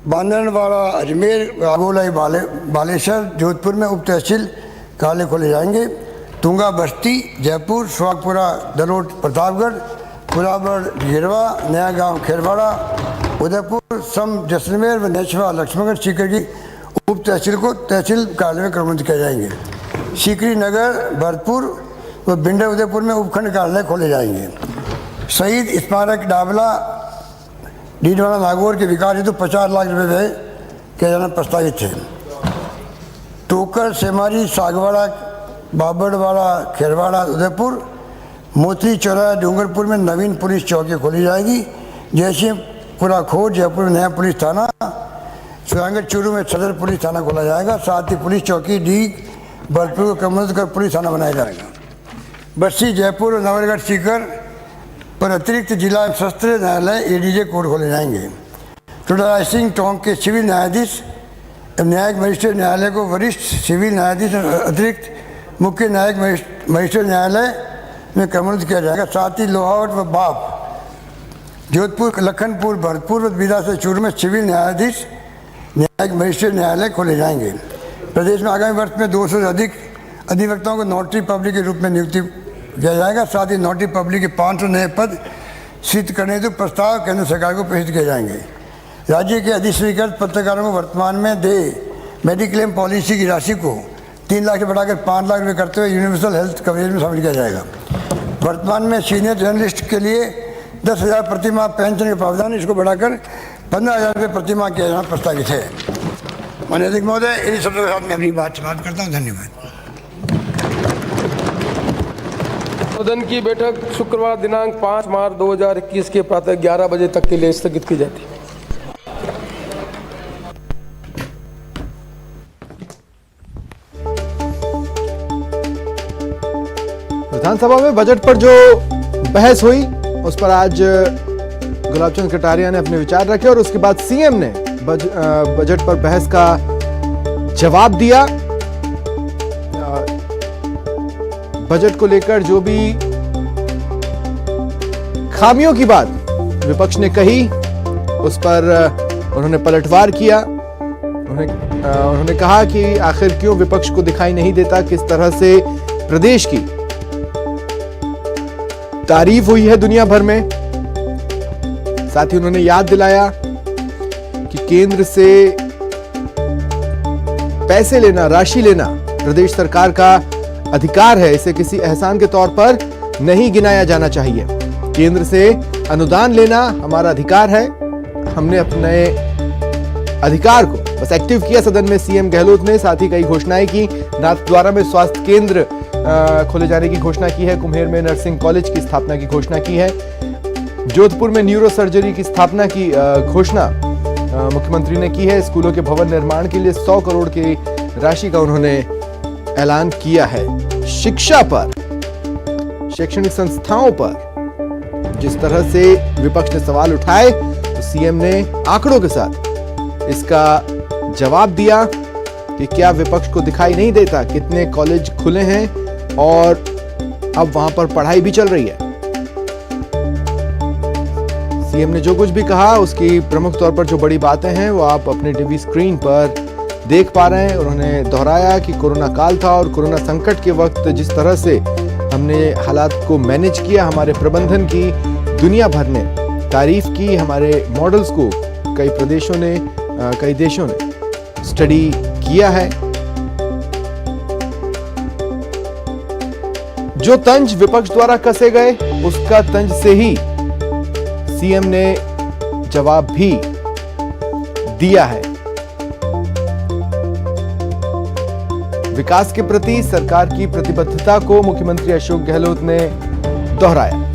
बांदरवाड़ा, अजमेर, आगोलाई, बालेश्वर, जोधपुर में उप तहसील कार्यालय खोले जाएंगे। तुंगा, बस्ती, जयपुर, सुहागपुरा, दलोट, प्रतापगढ़, कुराबड़, गिरवा, नया गांव, खेरवाड़ा, उदयपुर, सम, जैसलमेर व नेचवा, लक्ष्मणगढ़, सीकर की उप तहसील को तहसील कार्यालय में क्रमबद्ध किए जाएंगे। सीकरी नगर, भरतपुर व बिंडर, उदयपुर में उपखंड कार्यालय खोले जाएंगे। शहीद स्मारक डाबला, डीडवाना, नागौर के विकास हेतु 50 लाख रुपये व्यय किया जाना प्रस्तावित है। टोकर, सेमारी, सागवाड़ा, बाबड़वाड़ा, खेरवाड़ा, उदयपुर, मोती चौराहा, डूंगरपुर में नवीन पुलिस चौकी खोली जाएगी। जैसे पुराखोर, जयपुर में नया पुलिस थाना, सुरंगट, चूरू में सदर पुलिस थाना खोला जाएगा। साथ ही पुलिस चौकी डीग, भरतपुर को क्रमबद्ध कर पुलिस थाना बनाया जाएगा। बस्ती, जयपुर और नवलगढ़, सीकर पर अतिरिक्त जिला सत्र न्यायालय एडीजे कोर्ट खोले जाएंगे। टोडा सिंह टोंक के सिविल न्यायाधीश न्यायिक मजिस्ट्रेट न्यायालय को वरिष्ठ सिविल न्यायाधीश अतिरिक्त मुख्य न्यायिक मजिस्ट्रेट न्यायालय में क्रमबद्ध किया जाएगा। साथ ही लोहावट व बाप, जोधपुर, लखनपुर, भरतपुर व बिदा से चूरू में सिविल न्यायाधीश न्यायिक मजिस्ट्रेट न्यायालय खोले जाएंगे। प्रदेश में आगामी वर्ष में 200 से अधिक अधिवक्ताओं को नोटरी पब्लिक के रूप में नियुक्ति किया जाएगा। साथ ही नोटरी पब्लिक के 500 नए पद सृजित करने हेतु प्रस्ताव केंद्र सरकार को प्रेषित किए जाएंगे। राज्य के अधिस्वीकृत पत्रकारों को वर्तमान में मेडिक्लेम पॉलिसी की राशि को 3 लाख से बढ़ाकर 5 लाख रुपये करते हुए यूनिवर्सल हेल्थ कवरेज में शामिल किया जाएगा। वर्तमान में सीनियर जर्नलिस्ट के लिए 10,000 प्रतिमाह पेंशन के प्रावधान, इसको बढ़ाकर 15,000 रुपये प्रतिमाह किया जाना प्रस्तावित है। माननीय अध्यक्ष महोदय, इन्हीं शब्दों के साथ मैं अपनी बात समाप्त करता हूँ। धन्यवाद। सदन की बैठक शुक्रवार दिनांक 5 मार्च 2021 के प्रातः 11 बजे तक के लिए स्थगित की जाती है। विधानसभा में बजट पर जो बहस हुई उस पर आज गुलाब चंद कटारिया ने अपने विचार रखे और उसके बाद सीएम ने बजट पर बहस का जवाब दिया। बजट को लेकर जो भी खामियों की बात विपक्ष ने कही उस पर उन्होंने पलटवार किया। उन्होंने कहा कि आखिर क्यों विपक्ष को दिखाई नहीं देता किस तरह से प्रदेश की तारीफ हुई है दुनिया भर में। साथ ही उन्होंने याद दिलाया कि केंद्र से पैसे लेना, राशि लेना प्रदेश सरकार का अधिकार है, इसे किसी एहसान के तौर पर नहीं गिनाया जाना चाहिए। केंद्र से अनुदान लेना हमारा अधिकार है। हमने अपने अधिकार को बस एक्टिव किया। सदन में सीएम गहलोत ने साथ ही कई घोषणाएं की। नाथद्वारा में स्वास्थ्य केंद्र खोले जाने की घोषणा की है। कुम्हेर में नर्सिंग कॉलेज की स्थापना की घोषणा की है। जोधपुर में न्यूरो सर्जरी की स्थापना की घोषणा मुख्यमंत्री ने की है। स्कूलों के भवन निर्माण के लिए 100 करोड़ की राशि का उन्होंने ऐलान किया है। शिक्षा पर, शैक्षणिक संस्थाओं पर जिस तरह से विपक्ष ने सवाल उठाए तो सीएम ने आंकड़ों के साथ इसका जवाब दिया कि क्या विपक्ष को दिखाई नहीं देता कितने कॉलेज खुले हैं और अब वहां पर पढ़ाई भी चल रही है। सीएम ने जो कुछ भी कहा उसकी प्रमुख तौर पर जो बड़ी बातें हैं वो आप अपने टीवी स्क्रीन पर देख पा रहे हैं। उन्होंने दोहराया कि कोरोना काल था और कोरोना संकट के वक्त जिस तरह से हमने हालात को मैनेज किया, हमारे प्रबंधन की दुनिया भर ने तारीफ की। हमारे मॉडल्स को कई देशों ने स्टडी किया है। जो तंज विपक्ष द्वारा कसे गए उसका तंज से ही सीएम ने जवाब भी दिया है। विकास के प्रति सरकार की प्रतिबद्धता को मुख्यमंत्री अशोक गहलोत ने दोहराया।